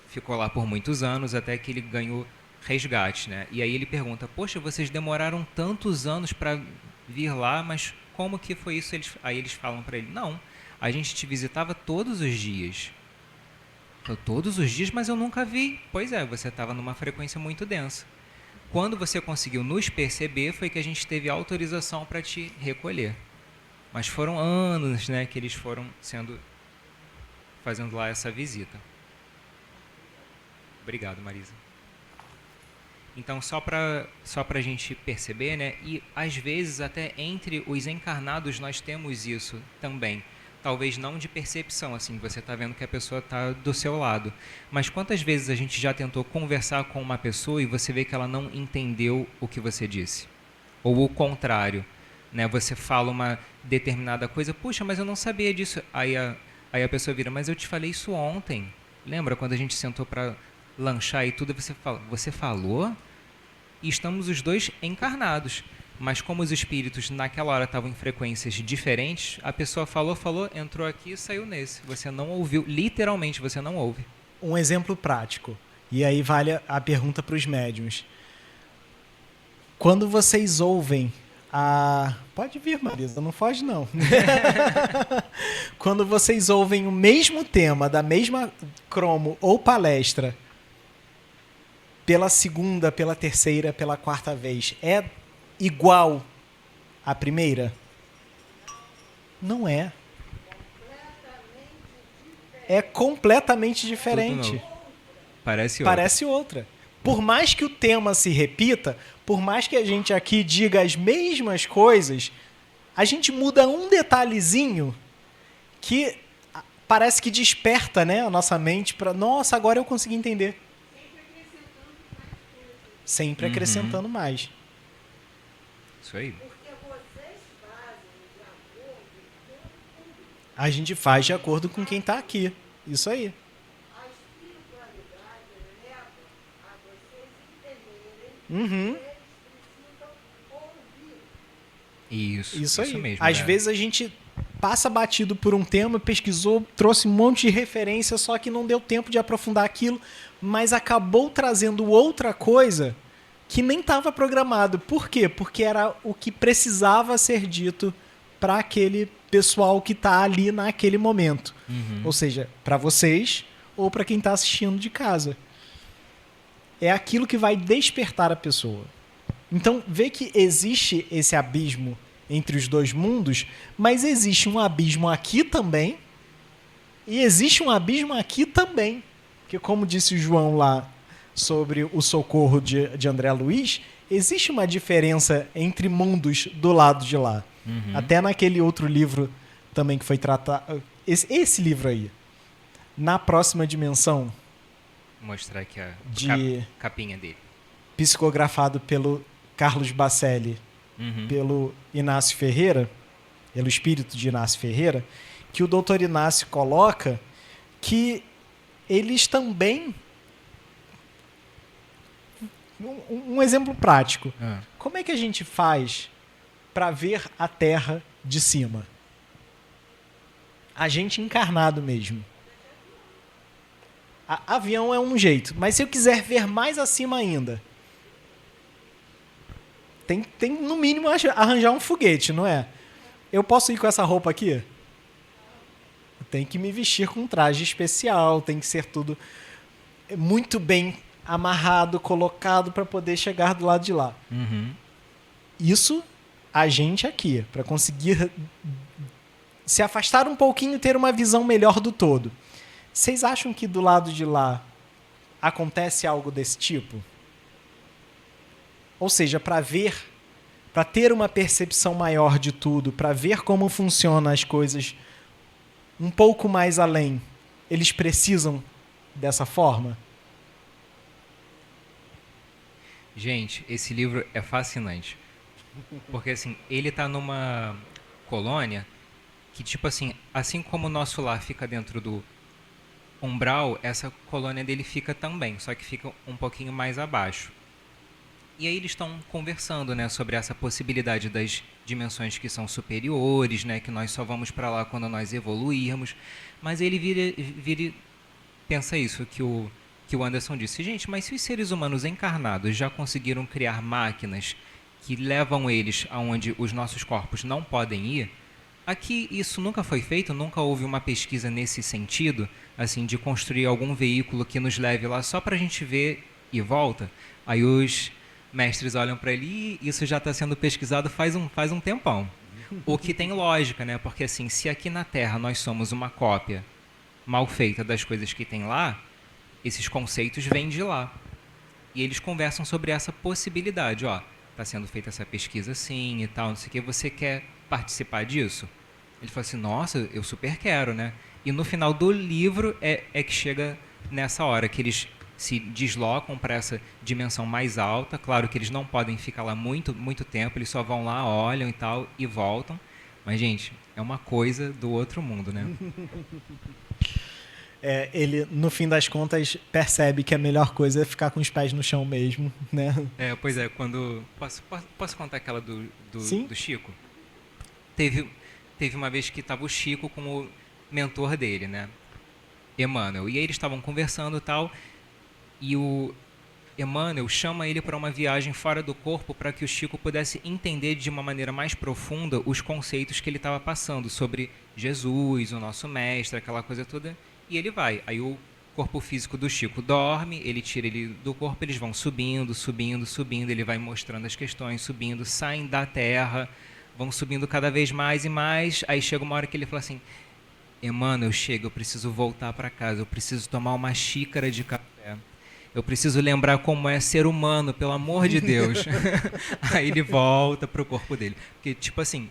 ficou lá por muitos anos até que ele ganhou resgate. Né? E aí ele pergunta, poxa, vocês demoraram tantos anos para vir lá, mas como que foi isso? Aí eles falam para ele, não, a gente te visitava todos os dias. Todos os dias, mas eu nunca vi. Pois é, você estava numa frequência muito densa. Quando você conseguiu nos perceber, foi que a gente teve autorização para te recolher. Mas foram anos, né, que eles foram fazendo lá essa visita. Obrigado, Marisa. Então, só para a gente perceber, né, e às vezes até entre os encarnados nós temos isso também. Talvez não de percepção, assim, você está vendo que a pessoa está do seu lado. Mas quantas vezes a gente já tentou conversar com uma pessoa e você vê que ela não entendeu o que você disse? Ou o contrário, né? Você fala uma determinada coisa, puxa, mas eu não sabia disso. Aí a pessoa vira, mas eu te falei isso ontem. Lembra quando a gente sentou para lanchar e tudo, você falou? E estamos os dois encarnados. Mas como os espíritos naquela hora estavam em frequências diferentes, a pessoa falou, entrou aqui e saiu nesse. Você não ouviu, literalmente você não ouve. Um exemplo prático. E aí vale a pergunta para os médiuns. Quando vocês ouvem a... Pode vir, Marisa, não foge não. Quando vocês ouvem o mesmo tema, da mesma cromo ou palestra, pela segunda, pela terceira, pela quarta vez, é igual à primeira? Não é. É completamente diferente. Parece outra. Por mais que o tema se repita, por mais que a gente aqui diga as mesmas coisas, a gente muda um detalhezinho que parece que desperta, né, a nossa mente para, nossa, agora eu consegui entender. Sempre acrescentando mais. Isso aí. A gente faz de acordo com quem está aqui. Isso aí. Uhum. Isso aí. Mesmo. Às vezes a gente passa batido por um tema, pesquisou, trouxe um monte de referência, só que não deu tempo de aprofundar aquilo, mas acabou trazendo outra coisa que nem estava programado. Por quê? Porque era o que precisava ser dito para aquele pessoal que está ali naquele momento. Uhum. Ou seja, para vocês ou para quem está assistindo de casa. É aquilo que vai despertar a pessoa. Então, vê que existe esse abismo entre os dois mundos, mas existe um abismo aqui também e existe um abismo aqui também. Porque, como disse o João lá sobre o socorro de André Luiz, existe uma diferença entre mundos do lado de lá. Uhum. Até naquele outro livro também que foi tratado... Esse livro aí, Na Próxima Dimensão... Mostrar aqui a capinha dele. Psicografado pelo Carlos Bacelli, pelo Inácio Ferreira, pelo espírito de Inácio Ferreira, que o doutor Inácio coloca que eles também... Um exemplo prático. Como é que a gente faz para ver a Terra de cima? A gente encarnado mesmo. Avião é um jeito, mas se eu quiser ver mais acima ainda, tem no mínimo arranjar um foguete, não é? Eu posso ir com essa roupa aqui? Tem que me vestir com um traje especial, tem que ser tudo muito bem amarrado, colocado para poder chegar do lado de lá. Uhum. Isso a gente aqui, para conseguir se afastar um pouquinho e ter uma visão melhor do todo. Vocês acham que do lado de lá acontece algo desse tipo? Ou seja, para ter uma percepção maior de tudo, para ver como funcionam as coisas um pouco mais além, eles precisam dessa forma? Gente, esse livro é fascinante. Porque, assim, ele tá numa colônia que, tipo assim como o nosso lar fica dentro do umbral, essa colônia dele fica também, só que fica um pouquinho mais abaixo. E aí eles estão conversando, né, sobre essa possibilidade das dimensões que são superiores, né, que nós só vamos para lá quando nós evoluirmos. Mas ele vira e pensa isso, que o Anderson disse. Gente, mas se os seres humanos encarnados já conseguiram criar máquinas que levam eles aonde os nossos corpos não podem ir, aqui isso nunca foi feito, nunca houve uma pesquisa nesse sentido, assim, de construir algum veículo que nos leve lá só para a gente ver e volta. Aí os mestres olham para ele e isso já está sendo pesquisado faz um tempão. O que tem lógica, né? Porque assim, se aqui na Terra nós somos uma cópia mal feita das coisas que tem lá, esses conceitos vêm de lá. E eles conversam sobre essa possibilidade, ó, está sendo feita essa pesquisa assim e tal, não sei o que, você quer participar disso? Ele fala assim, nossa, eu super quero, né? E no final do livro é que chega nessa hora que eles se deslocam para essa dimensão mais alta. Claro que eles não podem ficar lá muito, muito tempo, eles só vão lá, olham e tal, e voltam. Mas, gente, é uma coisa do outro mundo, né? Ele, no fim das contas, percebe que a melhor coisa é ficar com os pés no chão mesmo, né? Pois é, quando... Posso contar aquela Sim. do Chico? Teve uma vez que estava o Chico com o mentor dele, né? Emmanuel. E aí eles estavam conversando e tal, e o Emmanuel chama ele para uma viagem fora do corpo para que o Chico pudesse entender de uma maneira mais profunda os conceitos que ele estava passando sobre Jesus, o nosso mestre, aquela coisa toda. E ele vai. Aí o corpo físico do Chico dorme, ele tira ele do corpo, eles vão subindo, subindo, subindo, ele vai mostrando as questões, subindo, saem da terra, vão subindo cada vez mais e mais. Aí chega uma hora que ele fala assim: Emmanuel, chega, eu preciso voltar para casa, eu preciso tomar uma xícara de café. Eu preciso lembrar como é ser humano, pelo amor de Deus. Aí ele volta pro corpo dele. Porque, tipo assim,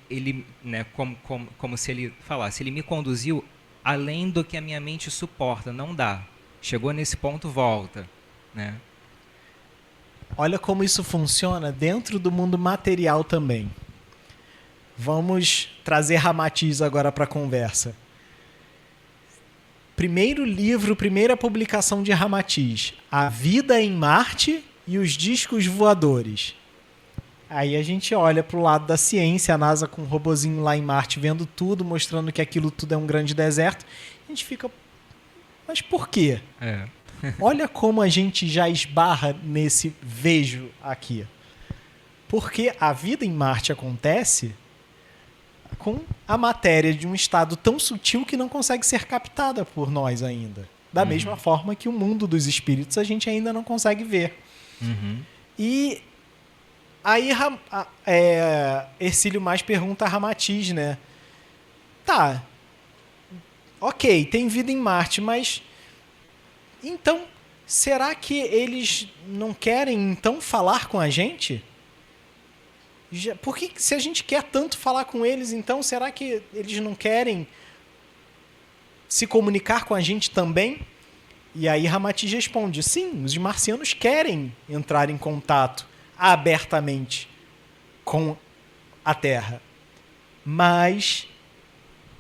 ele né, como se ele falasse, ele me conduziu além do que a minha mente suporta, não dá. Chegou nesse ponto, volta, né? Olha como isso funciona dentro do mundo material também. Vamos trazer Ramatiz agora para a conversa. Primeiro livro, primeira publicação de Ramatiz, A Vida em Marte e os Discos Voadores. Aí a gente olha para o lado da ciência, a NASA com um robozinho lá em Marte vendo tudo, mostrando que aquilo tudo é um grande deserto. A gente fica, mas por quê? Olha como a gente já esbarra nesse vejo aqui. Porque a vida em Marte acontece com a matéria de um estado tão sutil que não consegue ser captada por nós ainda. Da mesma forma que o mundo dos espíritos a gente ainda não consegue ver. E aí Hercílio mais pergunta a Ramatiz, né? Tá, ok, tem vida em Marte, mas então, será que eles não querem então falar com a gente? Por que, se a gente quer tanto falar com eles, então, será que eles não querem se comunicar com a gente também? E aí Ramatiz responde, sim, os marcianos querem entrar em contato abertamente com a Terra, mas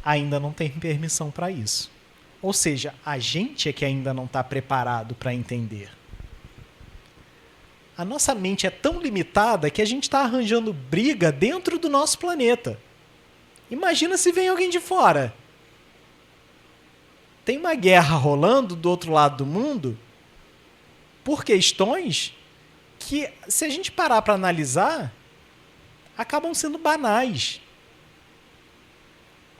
ainda não tem permissão para isso. Ou seja, a gente é que ainda não está preparado para entender. A nossa mente é tão limitada que a gente está arranjando briga dentro do nosso planeta. Imagina se vem alguém de fora. Tem uma guerra rolando do outro lado do mundo por questões que, se a gente parar para analisar, acabam sendo banais.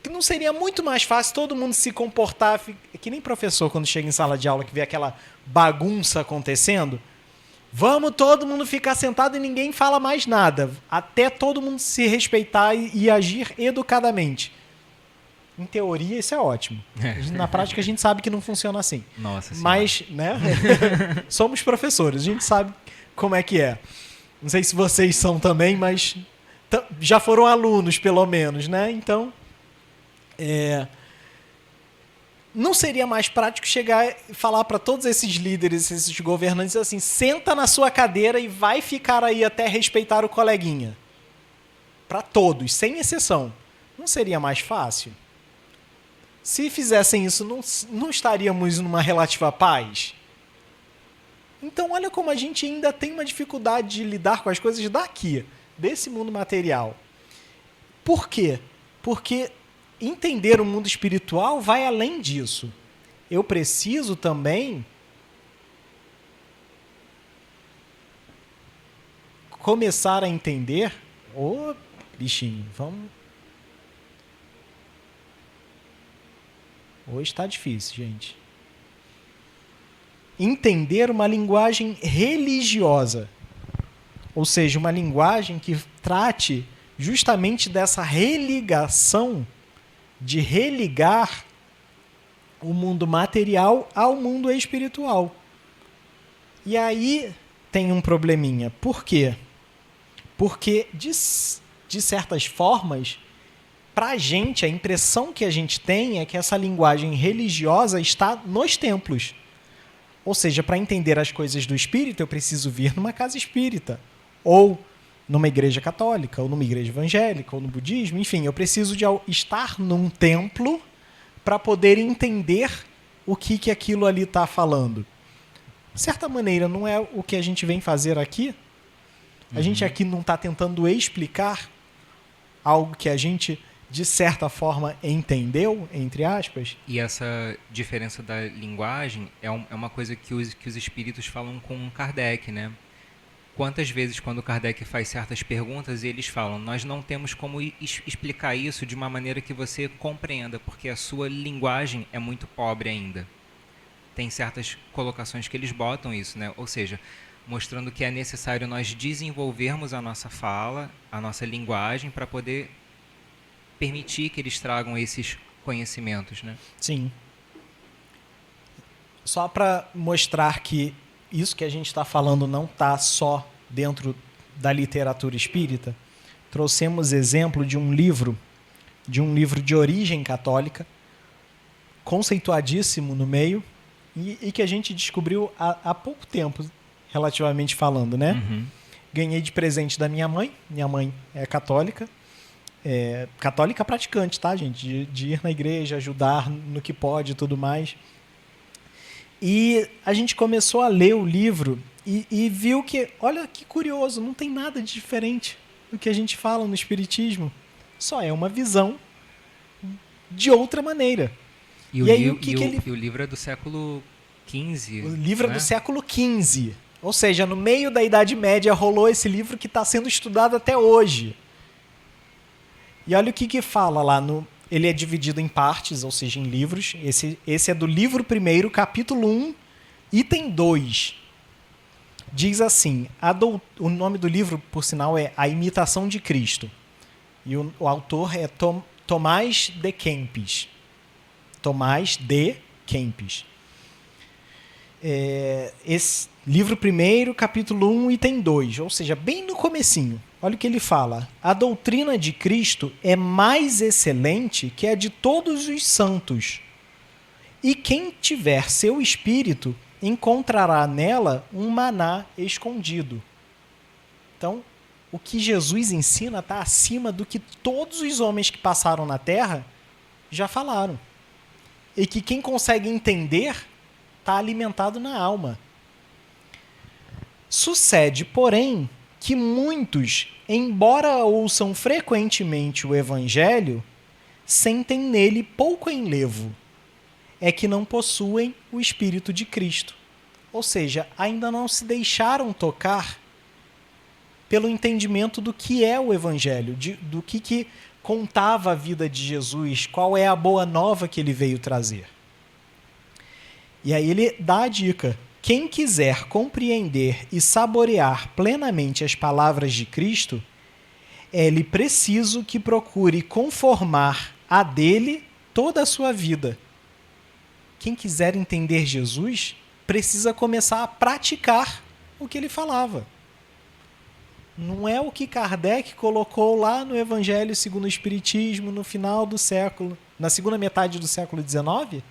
Que não seria muito mais fácil todo mundo se comportar, que nem professor quando chega em sala de aula que vê aquela bagunça acontecendo? Vamos todo mundo ficar sentado e ninguém fala mais nada, até todo mundo se respeitar e agir educadamente. Em teoria, isso é ótimo. Na prática, a gente sabe que não funciona assim. Nossa Senhora. Mas, né? Somos professores, a gente sabe como é que é. Não sei se vocês são também, mas já foram alunos, pelo menos, né? Então, não seria mais prático chegar e falar para todos esses líderes, esses governantes, assim, senta na sua cadeira e vai ficar aí até respeitar o coleguinha? Para todos, sem exceção. Não seria mais fácil? Se fizessem isso, não estaríamos numa relativa paz? Então, olha como a gente ainda tem uma dificuldade de lidar com as coisas daqui, desse mundo material. Por quê? Porque entender o mundo espiritual vai além disso. Eu preciso também começar a entender... Ô, bichinho, vamos... Hoje está difícil, gente. Entender uma linguagem religiosa. Ou seja, uma linguagem que trate justamente dessa religação, de religar o mundo material ao mundo espiritual. E aí tem um probleminha. Por quê? Porque, de certas formas, para a gente, a impressão que a gente tem é que essa linguagem religiosa está nos templos. Ou seja, para entender as coisas do espírito, eu preciso vir numa casa espírita, ou numa igreja católica, ou numa igreja evangélica, ou no budismo, enfim, eu preciso de estar num templo para poder entender o que aquilo ali está falando. De certa maneira, não é o que a gente vem fazer aqui? A gente aqui não está tentando explicar algo que a gente, de certa forma, entendeu, entre aspas? E essa diferença da linguagem é uma coisa que os espíritos falam com Kardec, né? Quantas vezes, quando Kardec faz certas perguntas, eles falam: nós não temos como explicar isso de uma maneira que você compreenda, porque a sua linguagem é muito pobre ainda. Tem certas colocações que eles botam isso, né? Ou seja, mostrando que é necessário nós desenvolvermos a nossa fala, a nossa linguagem, para poder permitir que eles tragam esses conhecimentos, né? Sim. Só para mostrar que isso que a gente está falando não está só dentro da literatura espírita, trouxemos exemplo de um livro de origem católica, conceituadíssimo no meio, e que a gente descobriu há pouco tempo, relativamente falando, né? Uhum. Ganhei de presente da minha mãe. Minha mãe é católica. Católica praticante, tá, gente? De ir na igreja, ajudar no que pode e tudo mais. E a gente começou a ler o livro e viu que, olha que curioso, não tem nada de diferente do que a gente fala no Espiritismo. Só é uma visão de outra maneira. E o livro é do século XV. O livro é né? do século XV. Ou seja, no meio da Idade Média rolou esse livro que está sendo estudado até hoje. E olha o que fala lá. Ele é dividido em partes, ou seja, em livros. Esse é do livro 1º, capítulo 1, item 2. Diz assim, o nome do livro, por sinal, é A Imitação de Cristo. E o autor é Tomás de Kempis. Tomás de Kempis. Esse livro 1º, capítulo 1, item 2, ou seja, bem no comecinho. Olha o que ele fala. A doutrina de Cristo é mais excelente que a de todos os santos. E quem tiver seu espírito encontrará nela um maná escondido. Então, o que Jesus ensina está acima do que todos os homens que passaram na Terra já falaram. E que quem consegue entender está alimentado na alma. Sucede, porém, que muitos, embora ouçam frequentemente o Evangelho, sentem nele pouco enlevo. É que não possuem o Espírito de Cristo. Ou seja, ainda não se deixaram tocar pelo entendimento do que é o Evangelho, do que contava a vida de Jesus, qual é a boa nova que ele veio trazer. E aí ele dá a dica. Quem quiser compreender e saborear plenamente as palavras de Cristo, é-lhe preciso que procure conformar a dele toda a sua vida. Quem quiser entender Jesus, precisa começar a praticar o que ele falava. Não é o que Kardec colocou lá no Evangelho segundo o Espiritismo no final do século, na segunda metade do século XIX?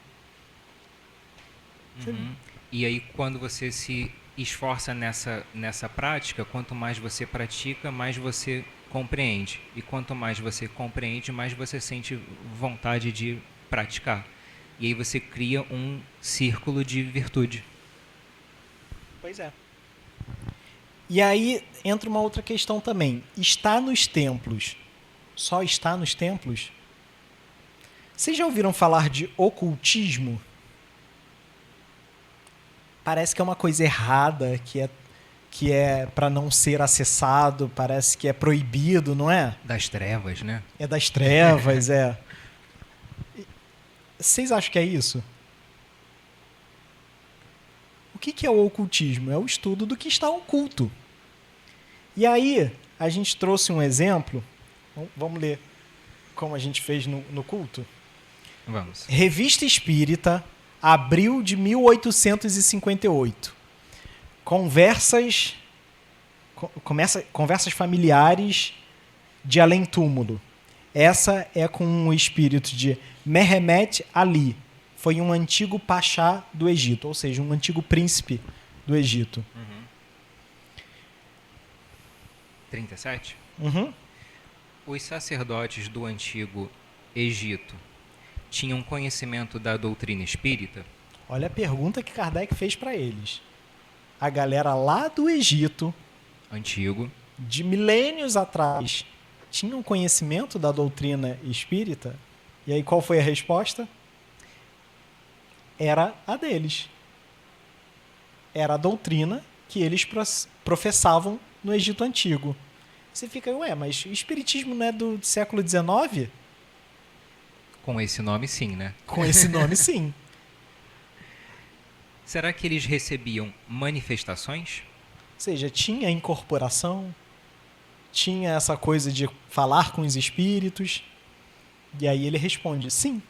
E aí, quando você se esforça nessa prática, quanto mais você pratica, mais você compreende. E quanto mais você compreende, mais você sente vontade de praticar. E aí você cria um círculo de virtude. Pois é. E aí entra uma outra questão também. Está nos templos. Só está nos templos? Vocês já ouviram falar de ocultismo? Parece que é uma coisa errada, que é para não ser acessado, parece que é proibido, não é? Das trevas, né? É das trevas, é. Vocês acham que é isso? O que é o ocultismo? É o estudo do que está oculto. E aí, a gente trouxe um exemplo. Vamos ler como a gente fez no culto? Vamos. Revista Espírita, abril de 1858. Conversas familiares de além-túmulo. Essa é com o espírito de Mehemet Ali, foi um antigo pachá do Egito, ou seja, um antigo príncipe do Egito. 37. Uhum. Os sacerdotes do antigo Egito tinham conhecimento da doutrina espírita? Olha a pergunta que Kardec fez para eles. A galera lá do Egito, Antigo. de milênios atrás, tinham conhecimento da doutrina espírita? E aí qual foi a resposta? Era a deles. Era a doutrina que eles professavam no Egito Antigo. Você fica, ué, mas o espiritismo não é do século XIX? Com esse nome, sim, né? Com esse nome, sim. Será que eles recebiam manifestações? Ou seja, tinha incorporação, tinha essa coisa de falar com os espíritos. E aí ele responde, sim.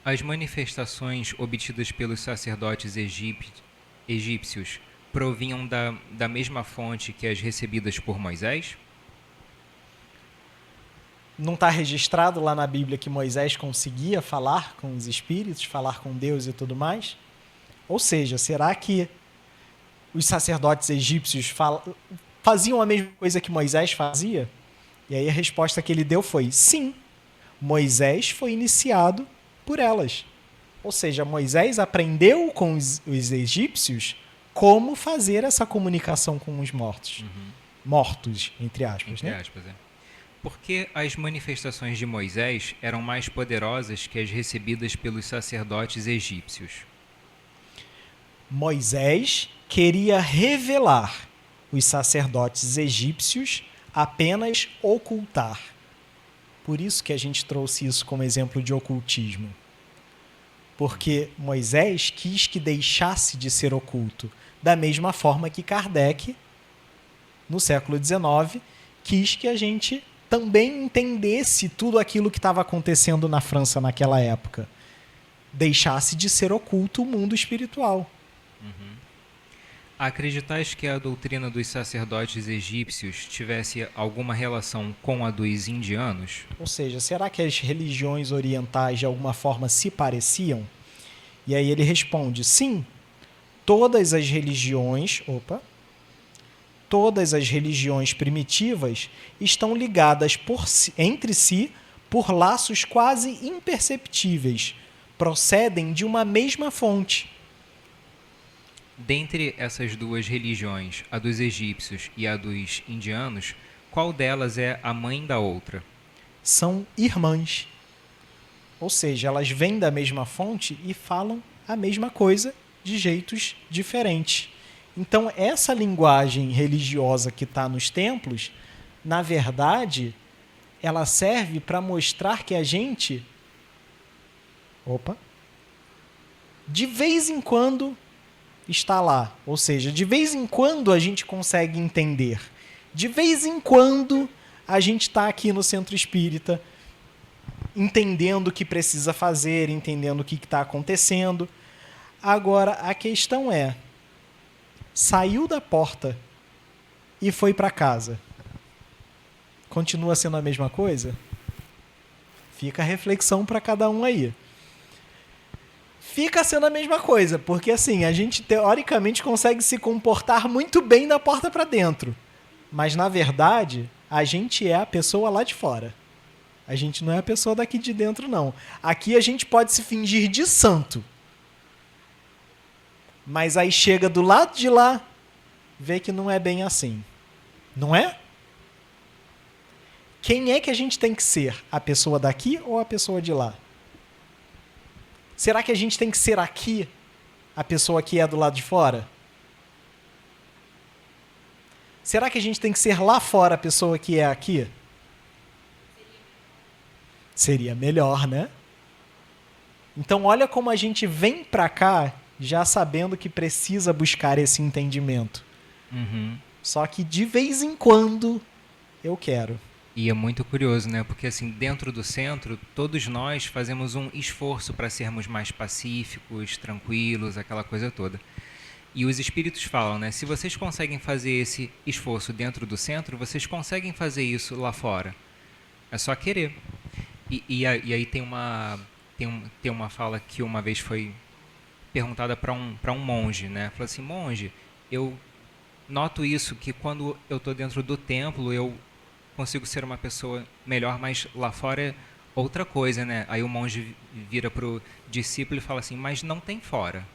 As manifestações obtidas pelos sacerdotes egípcios provinham da mesma fonte que as recebidas por Moisés? Não está registrado lá na Bíblia que Moisés conseguia falar com os espíritos, falar com Deus e tudo mais? Ou seja, será que os sacerdotes egípcios faziam a mesma coisa que Moisés fazia? E aí a resposta que ele deu foi sim. Moisés foi iniciado por elas. Ou seja, Moisés aprendeu com os egípcios como fazer essa comunicação com os mortos. Mortos, entre aspas, Entre né? aspas, é. Por que as manifestações de Moisés eram mais poderosas que as recebidas pelos sacerdotes egípcios? Moisés queria revelar, os sacerdotes egípcios apenas ocultar. Por isso que a gente trouxe isso como exemplo de ocultismo. Porque Moisés quis que deixasse de ser oculto, da mesma forma que Kardec, no século XIX, quis que a gente também entendesse tudo aquilo que estava acontecendo na França naquela época. Deixasse de ser oculto o mundo espiritual. Acreditais que a doutrina dos sacerdotes egípcios tivesse alguma relação com a dos indianos? Ou seja, será que as religiões orientais de alguma forma se pareciam? E aí ele responde, sim, todas as religiões primitivas estão ligadas entre si por laços quase imperceptíveis, procedem de uma mesma fonte. Dentre essas duas religiões, a dos egípcios e a dos indianos, qual delas é a mãe da outra? São irmãs. Ou seja, elas vêm da mesma fonte e falam a mesma coisa de jeitos diferentes. Então, essa linguagem religiosa que está nos templos, na verdade, ela serve para mostrar que a gente, de vez em quando está lá. Ou seja, de vez em quando a gente consegue entender. De vez em quando a gente está aqui no centro espírita entendendo o que precisa fazer, entendendo o que está acontecendo. Agora, a questão é, saiu da porta e foi para casa. Continua sendo a mesma coisa? Fica a reflexão para cada um aí. Fica sendo a mesma coisa, porque assim, a gente teoricamente consegue se comportar muito bem da porta para dentro. Mas, na verdade, a gente é a pessoa lá de fora. A gente não é a pessoa daqui de dentro, não. Aqui a gente pode se fingir de santo. Mas aí chega do lado de lá, vê que não é bem assim. Não é? Quem é que a gente tem que ser? A pessoa daqui ou a pessoa de lá? Será que a gente tem que ser aqui a pessoa que é do lado de fora? Será que a gente tem que ser lá fora a pessoa que é aqui? Seria melhor, né? Então, olha como a gente vem para cá já sabendo que precisa buscar esse entendimento. Só que de vez em quando eu quero. E é muito curioso, né? Porque assim, dentro do centro, todos nós fazemos um esforço para sermos mais pacíficos, tranquilos, aquela coisa toda. E os espíritos falam, né? Se vocês conseguem fazer esse esforço dentro do centro, vocês conseguem fazer isso lá fora. É só querer. E aí tem tem uma fala que uma vez foi perguntada para um monge, né? Falou assim, monge, eu noto isso, que quando eu estou dentro do templo, eu consigo ser uma pessoa melhor, mas lá fora é outra coisa, né? Aí o monge vira pro discípulo e fala assim, mas não tem fora.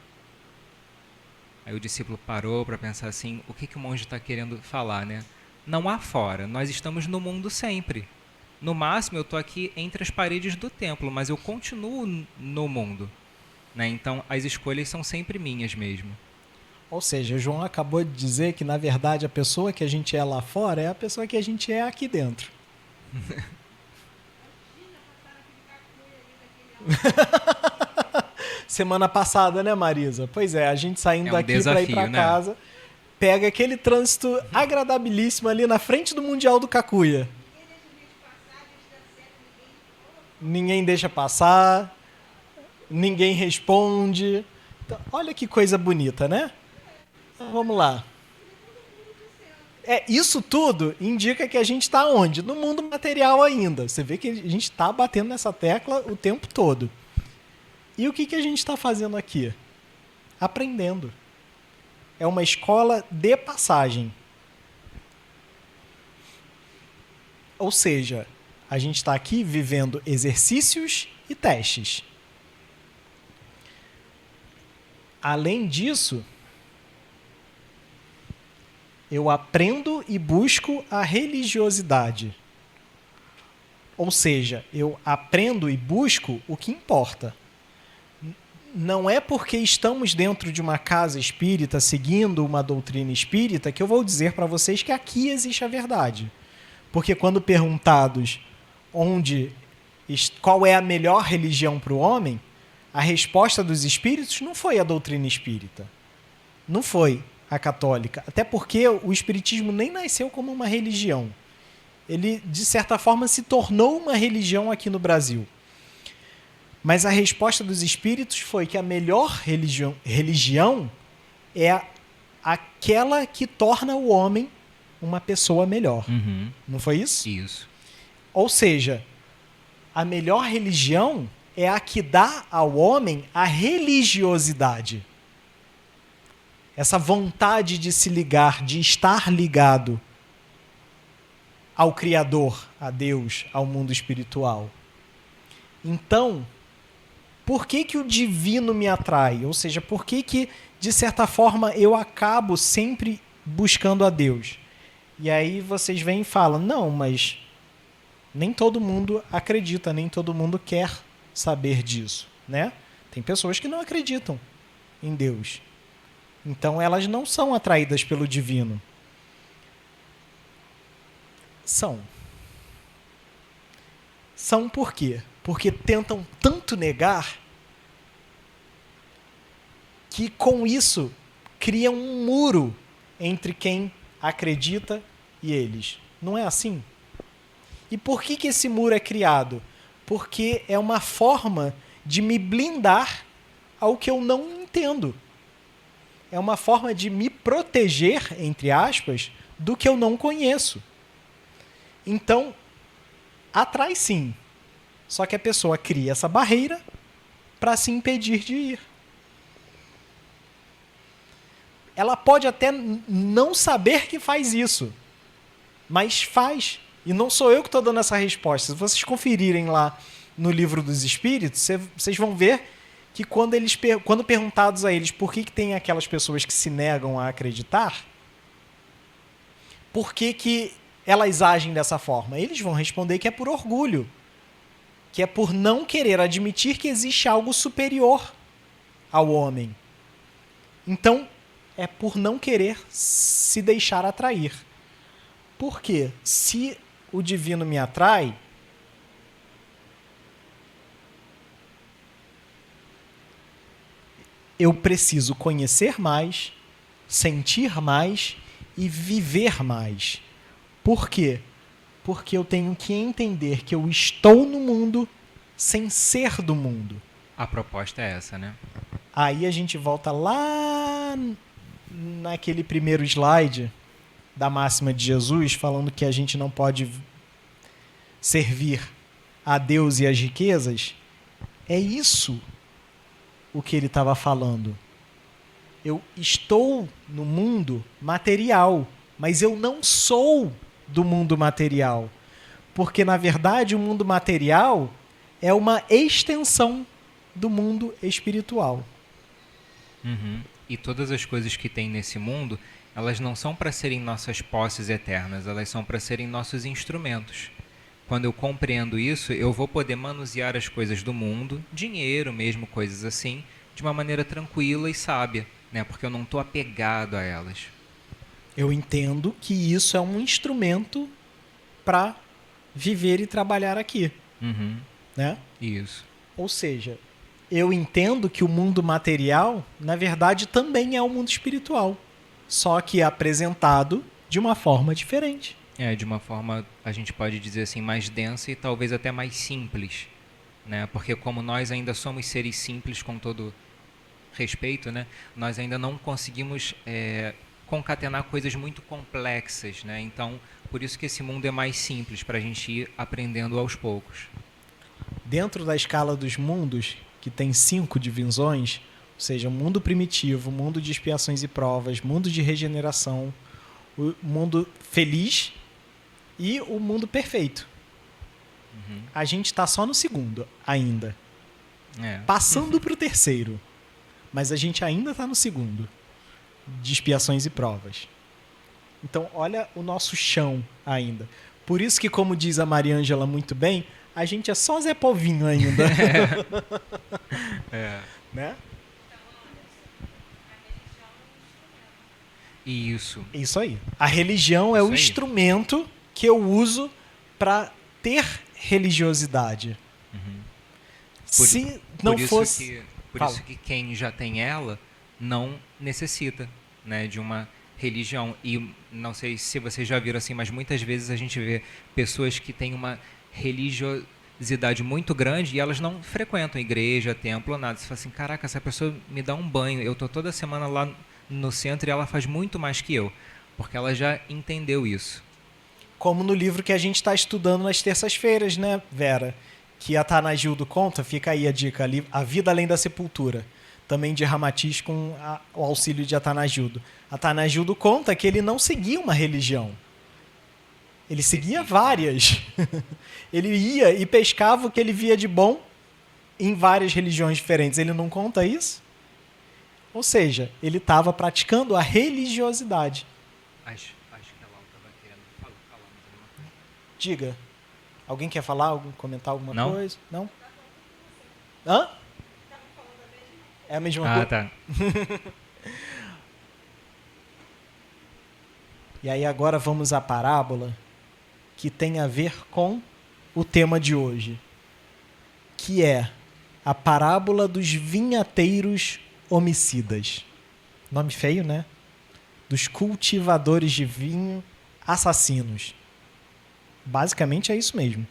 Aí o discípulo parou para pensar assim, o que o monge está querendo falar, né? Não há fora, nós estamos no mundo sempre. No máximo eu estou aqui entre as paredes do templo, mas eu continuo no mundo, né? Então as escolhas são sempre minhas mesmo. Ou seja, o João acabou de dizer que, na verdade, a pessoa que a gente é lá fora é a pessoa que a gente é aqui dentro. Semana passada, né, Marisa? Pois é, a gente saindo daqui para ir para casa, pega aquele trânsito agradabilíssimo ali na frente do Mundial do Cacuia. Ninguém deixa passar, ninguém responde. Então, olha que coisa bonita, né? Então, vamos lá. Isso tudo indica que a gente está onde? No mundo material ainda. Você vê que a gente está batendo nessa tecla o tempo todo. E o que a gente está fazendo aqui? Aprendendo. É uma escola de passagem. Ou seja, a gente está aqui vivendo exercícios e testes. Além disso, eu aprendo e busco a religiosidade. Ou seja, eu aprendo e busco o que importa. Não é porque estamos dentro de uma casa espírita, seguindo uma doutrina espírita, que eu vou dizer para vocês que aqui existe a verdade. Porque quando perguntados qual é a melhor religião para o homem, a resposta dos espíritos não foi a doutrina espírita. Não foi a católica. Até porque o espiritismo nem nasceu como uma religião. Ele, de certa forma, se tornou uma religião aqui no Brasil. Mas a resposta dos espíritos foi que a melhor religião é aquela que torna o homem uma pessoa melhor. Uhum. Não foi isso? Isso. Ou seja, a melhor religião é a que dá ao homem a religiosidade. Essa vontade de se ligar, de estar ligado ao Criador, a Deus, ao mundo espiritual. Então, por que o divino me atrai? Ou seja, por que, de certa forma, eu acabo sempre buscando a Deus? E aí vocês vêm e falam, não, mas nem todo mundo acredita, nem todo mundo quer saber disso, né? Tem pessoas que não acreditam em Deus. Então elas não são atraídas pelo divino. São. São por quê? Porque tentam tanto negar que com isso criam um muro entre quem acredita e eles. Não é assim? E por que esse muro é criado? Porque é uma forma de me blindar ao que eu não entendo. É uma forma de me proteger, entre aspas, do que eu não conheço. Então, atrai sim. Só que a pessoa cria essa barreira para se impedir de ir. Ela pode até não saber que faz isso, mas faz. E não sou eu que estou dando essa resposta. Se vocês conferirem lá no Livro dos Espíritos, vocês vão ver que quando perguntados a eles por que tem aquelas pessoas que se negam a acreditar, por que elas agem dessa forma? Eles vão responder que é por orgulho, que é por não querer admitir que existe algo superior ao homem. Então, é por não querer se deixar atrair. Por quê? Se o divino me atrai, eu preciso conhecer mais, sentir mais e viver mais. Por quê? Porque eu tenho que entender que eu estou no mundo sem ser do mundo. A proposta é essa, né? Aí a gente volta lá naquele primeiro slide da máxima de Jesus, falando que a gente não pode servir a Deus e as riquezas. É isso o que ele estava falando. Eu estou no mundo material, mas eu não sou do mundo material. Porque, na verdade, o mundo material é uma extensão do mundo espiritual. Uhum. E todas as coisas que tem nesse mundo, elas não são para serem nossas posses eternas, elas são para serem nossos instrumentos. Quando eu compreendo isso, eu vou poder manusear as coisas do mundo, dinheiro mesmo, coisas assim, de uma maneira tranquila e sábia, né? Porque eu não estou apegado a elas. Eu entendo que isso é um instrumento para viver e trabalhar aqui, Uhum. né? Isso. Ou seja, eu entendo que o mundo material, na verdade, também é o mundo espiritual, só que é apresentado de uma forma diferente. É, de uma forma, a gente pode dizer assim, mais densa e talvez até mais simples, né? Porque como nós ainda somos seres simples, com todo respeito, né? Nós ainda não conseguimos concatenar coisas muito complexas, né? Então, por isso que esse mundo é mais simples, para a gente ir aprendendo aos poucos. Dentro da escala dos mundos, que tem 5 divisões, ou seja, mundo primitivo, mundo de expiações e provas, mundo de regeneração, o mundo feliz e o mundo perfeito. Uhum. A gente está só no segundo ainda, É. passando para o terceiro, mas a gente ainda está no segundo, de expiações e provas. Então, olha o nosso chão ainda. Por isso que, como diz a Mariângela muito bem, a gente é só Zé Povinho ainda. É. Né? Isso. Isso aí. A religião é Isso o aí. instrumento que eu uso para ter religiosidade. Uhum. Se não fosse... Por Fala. isso que quem já tem ela não necessita, né, de uma religião. E não sei se vocês já viram assim, mas muitas vezes a gente vê pessoas que têm uma religiosidade muito grande e elas não frequentam igreja, templo, nada. Você fala assim, caraca, essa pessoa me dá um banho. Eu tô toda semana lá no centro e ela faz muito mais que eu, porque ela já entendeu isso. Como no livro que a gente está estudando nas terças-feiras, né, Vera? Que a Atanagildo conta, fica aí a dica ali, A Vida Além da Sepultura, também de Ramatiz com o auxílio de Atanagildo. Atanagildo conta que ele não seguia uma religião. Ele seguia várias. Ele ia e pescava o que ele via de bom em várias religiões diferentes. Ele não conta isso? Ou seja, ele estava praticando a religiosidade. Acho que a Laura estava querendo falar mais alguma coisa. Diga. Alguém quer falar, comentar alguma Não? coisa? Não? Hã? É a mesma coisa? Tá. E aí agora vamos à parábola que tem a ver com o tema de hoje, que é a parábola dos vinhateiros homicidas. Nome feio, né? Dos cultivadores de vinho assassinos. Basicamente é isso mesmo.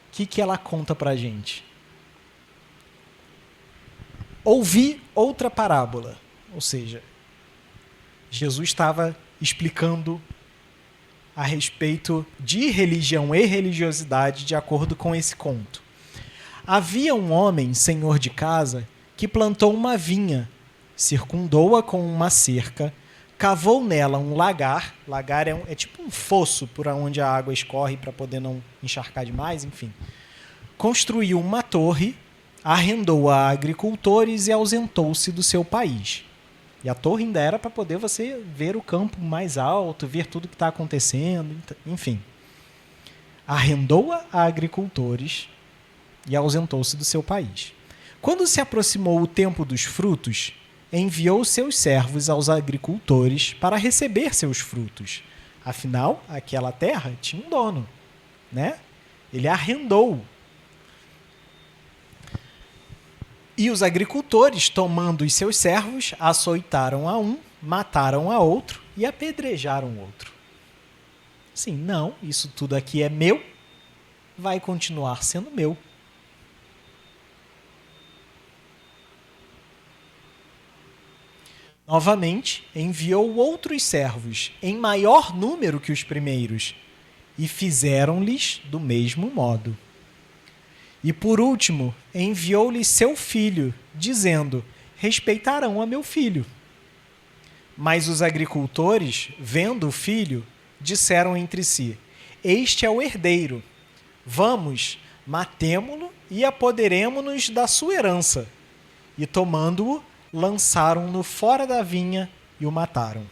O que ela conta pra gente? Ouvi outra parábola, ou seja, Jesus estava explicando a respeito de religião e religiosidade de acordo com esse conto. Havia um homem, senhor de casa, que plantou uma vinha, circundou-a com uma cerca, cavou nela um lagar. Lagar é tipo um fosso por onde a água escorre para poder não encharcar demais, enfim. Construiu uma torre, arrendou a agricultores e ausentou-se do seu país. E a torre ainda era para poder você ver o campo mais alto, ver tudo que está acontecendo, enfim. Arrendou-a a agricultores e ausentou-se do seu país. Quando se aproximou o tempo dos frutos, enviou seus servos aos agricultores para receber seus frutos. Afinal, aquela terra tinha um dono, né? Ele arrendou. E os agricultores, tomando os seus servos, açoitaram a um, mataram a outro e apedrejaram o outro. Sim, não, isso tudo aqui é meu, vai continuar sendo meu. Novamente, enviou outros servos, em maior número que os primeiros, e fizeram-lhes do mesmo modo. E por último, enviou-lhe seu filho, dizendo: respeitarão a meu filho. Mas os agricultores, vendo o filho, disseram entre si: este é o herdeiro. Vamos, matemo-lo e apoderemo-nos da sua herança. E tomando-o, lançaram-no fora da vinha e o mataram.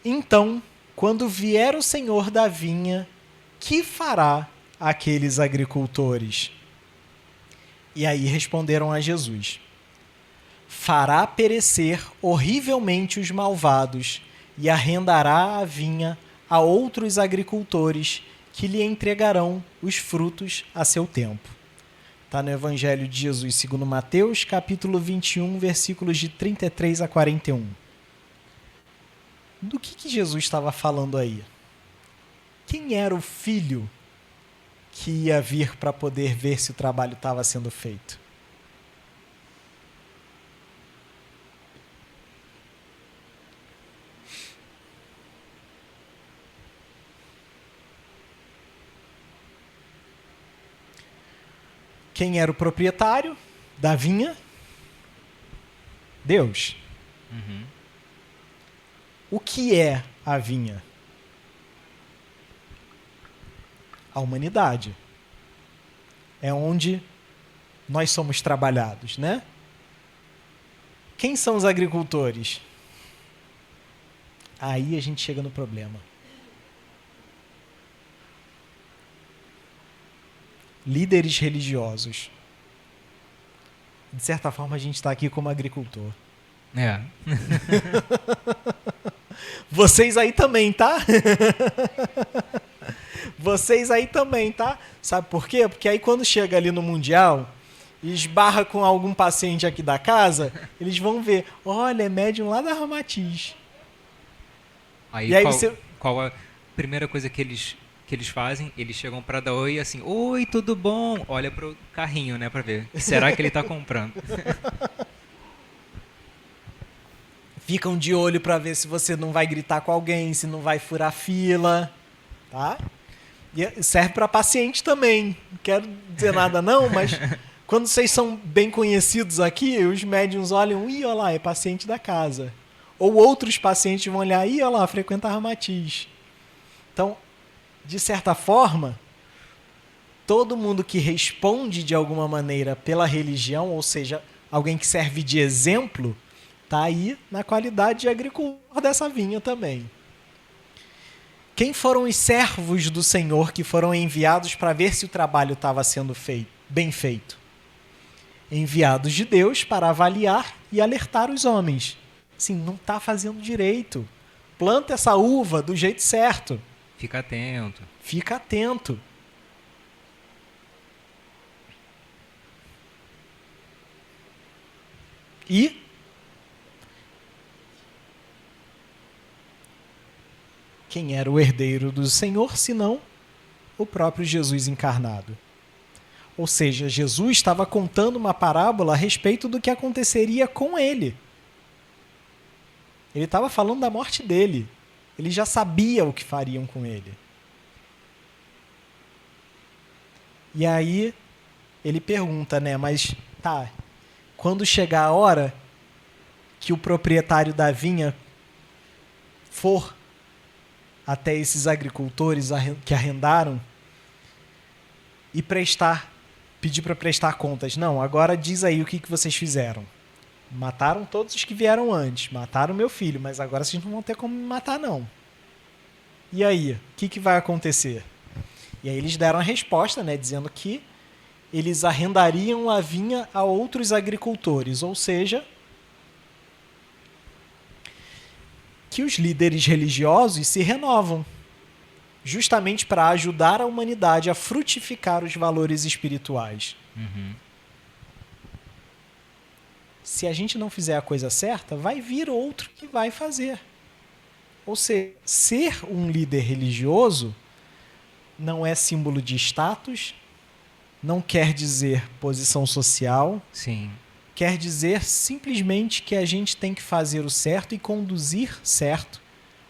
Então, quando vier o senhor da vinha, que fará aqueles agricultores? E aí responderam a Jesus: fará perecer horrivelmente os malvados e arrendará a vinha a outros agricultores que lhe entregarão os frutos a seu tempo. Está no Evangelho de Jesus segundo Mateus, capítulo 21, versículos de 33 a 41. Do que Jesus estava falando aí? Quem era o filho que ia vir para poder ver se o trabalho estava sendo feito? Quem era o proprietário da vinha? Deus. Uhum. O que é a vinha? A humanidade. É onde nós somos trabalhados, né? Quem são os agricultores? Aí a gente chega no problema. Líderes religiosos. De certa forma, a gente está aqui como agricultor. É. Vocês aí também, tá? Vocês aí também, tá? Sabe por quê? Porque aí quando chega ali no Mundial e esbarra com algum paciente aqui da casa, eles vão ver, olha, é médium lá da Ramatiz. Aí, E aí qual a primeira coisa que eles fazem? Eles chegam para dar oi assim: oi, tudo bom? Olha pro carrinho, né, para ver. Será que ele tá comprando? Ficam de olho para ver se você não vai gritar com alguém, se não vai furar fila, tá? E serve para paciente também. Não quero dizer nada não, mas quando vocês são bem conhecidos aqui, os médiuns olham, ih, olha lá, é paciente da casa. Ou outros pacientes vão olhar, ih, olha lá, frequenta a Ramatiz. Então, de certa forma, todo mundo que responde de alguma maneira pela religião, ou seja, alguém que serve de exemplo, está aí na qualidade de agricultor dessa vinha também. Quem foram os servos do Senhor que foram enviados para ver se o trabalho estava sendo bem feito? Enviados de Deus para avaliar e alertar os homens. Sim, não está fazendo direito. Planta essa uva do jeito certo. Fica atento. Fica atento. E quem era o herdeiro do Senhor, senão o próprio Jesus encarnado? Ou seja, Jesus estava contando uma parábola a respeito do que aconteceria com ele. Ele estava falando da morte dele. Ele já sabia o que fariam com ele. E aí ele pergunta, né? Mas tá, quando chegar a hora que o proprietário da vinha for até esses agricultores que arrendaram e pedir para prestar contas. Não, agora diz aí o que vocês fizeram. Mataram todos os que vieram antes, mataram meu filho, mas agora vocês não vão ter como me matar, não. E aí, o que vai acontecer? E aí eles deram a resposta, né, dizendo que eles arrendariam a vinha a outros agricultores, ou seja, que os líderes religiosos se renovam, justamente para ajudar a humanidade a frutificar os valores espirituais. Uhum. Se a gente não fizer a coisa certa, vai vir outro que vai fazer. Ou seja, ser um líder religioso não é símbolo de status, não quer dizer posição social. Sim. Quer dizer simplesmente que a gente tem que fazer o certo e conduzir certo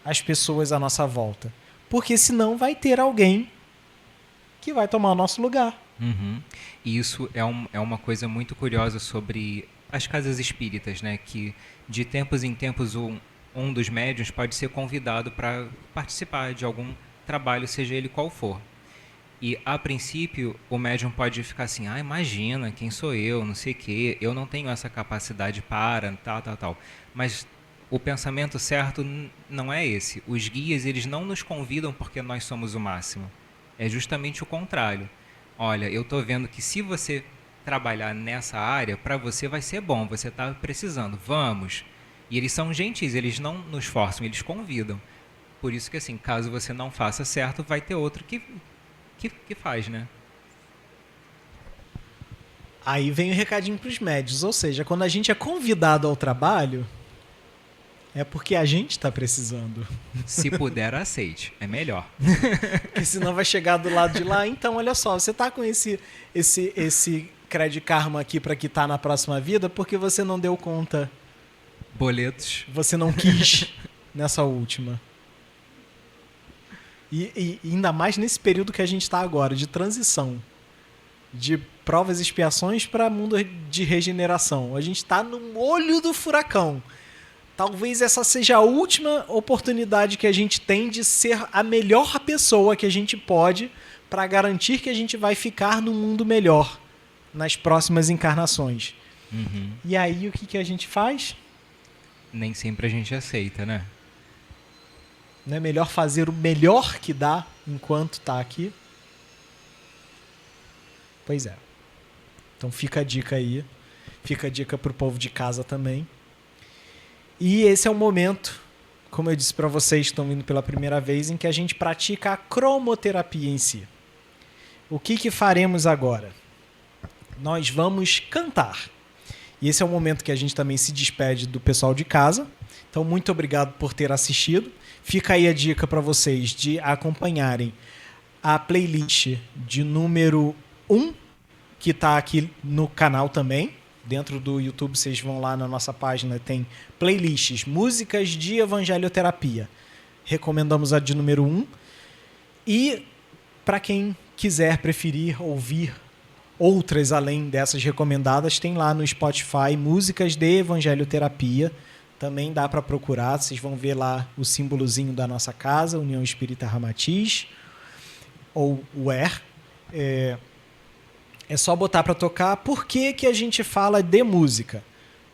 as pessoas à nossa volta. porque senão vai ter alguém que vai tomar o nosso lugar. Uhum. E isso é uma coisa muito curiosa sobre as casas espíritas, né? Que de tempos em tempos um dos médiuns pode ser convidado para participar de algum trabalho, seja ele qual for. E, a princípio, o médium pode ficar assim, imagina, quem sou eu, não sei o quê, eu não tenho essa capacidade para, tal. Mas o pensamento certo não é esse. Os guias, eles não nos convidam porque nós somos o máximo. É justamente o contrário. Olha, eu estou vendo que se você trabalhar nessa área, para você vai ser bom, você está precisando, vamos. E eles são gentis, eles não nos forçam, eles convidam. Por isso que, assim, caso você não faça certo, vai ter outro que faz, né? Aí vem o recadinho para os médios, ou seja, quando a gente é convidado ao trabalho, é porque a gente está precisando. Se puder, aceite, é melhor. Porque senão vai chegar do lado de lá, então olha só, você tá com esse Credit Karma aqui para quitar na próxima vida porque você não deu conta. Boletos. Você não quis nessa última. E ainda mais nesse período que a gente está agora, de transição, de provas e expiações para mundo de regeneração. A gente está no olho do furacão. Talvez essa seja a última oportunidade que a gente tem de ser a melhor pessoa que a gente pode para garantir que a gente vai ficar num mundo melhor nas próximas encarnações. Uhum. E aí o que a gente faz? Nem sempre a gente aceita, né? Não é melhor fazer o melhor que dá enquanto está aqui? Pois é. Então fica a dica aí. Fica a dica para o povo de casa também. E esse é o momento, como eu disse para vocês que estão vindo pela primeira vez, em que a gente pratica a cromoterapia em si. O que faremos agora? Nós vamos cantar. E esse é o momento que a gente também se despede do pessoal de casa. Então, muito obrigado por ter assistido. Fica aí a dica para vocês de acompanharem a playlist de número 1, que está aqui no canal também. Dentro do YouTube, vocês vão lá na nossa página, tem playlists, músicas de evangelioterapia. Recomendamos a de número 1. E para quem quiser preferir ouvir outras além dessas recomendadas, tem lá no Spotify músicas de evangelioterapia. Também dá para procurar, vocês vão ver lá o símbolozinho da nossa casa, União Espírita Ramatiz, ou UER. É só botar para tocar. Por que a gente fala de música?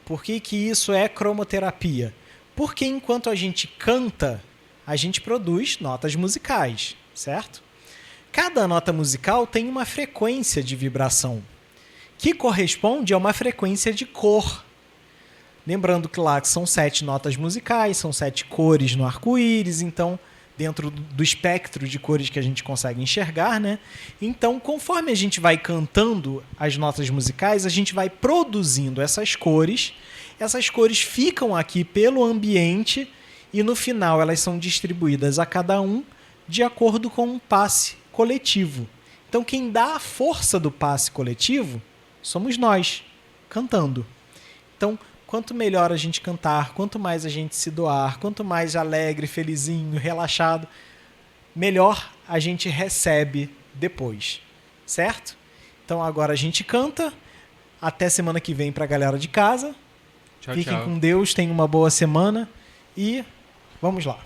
Por que isso é cromoterapia? Porque enquanto a gente canta, a gente produz notas musicais, certo? Cada nota musical tem uma frequência de vibração, que corresponde a uma frequência de cor. Lembrando que lá são 7 notas musicais, são 7 cores no arco-íris, então, dentro do espectro de cores que a gente consegue enxergar, né? Então, conforme a gente vai cantando as notas musicais, a gente vai produzindo essas cores ficam aqui pelo ambiente e, no final, elas são distribuídas a cada um de acordo com um passe coletivo. Então, quem dá a força do passe coletivo somos nós, cantando. Então, quanto melhor a gente cantar, quanto mais a gente se doar, quanto mais alegre, felizinho, relaxado, melhor a gente recebe depois, certo? Então agora a gente canta. Até semana que vem para a galera de casa. Tchau, Fiquem tchau. com Deus, tenham uma boa semana e vamos lá.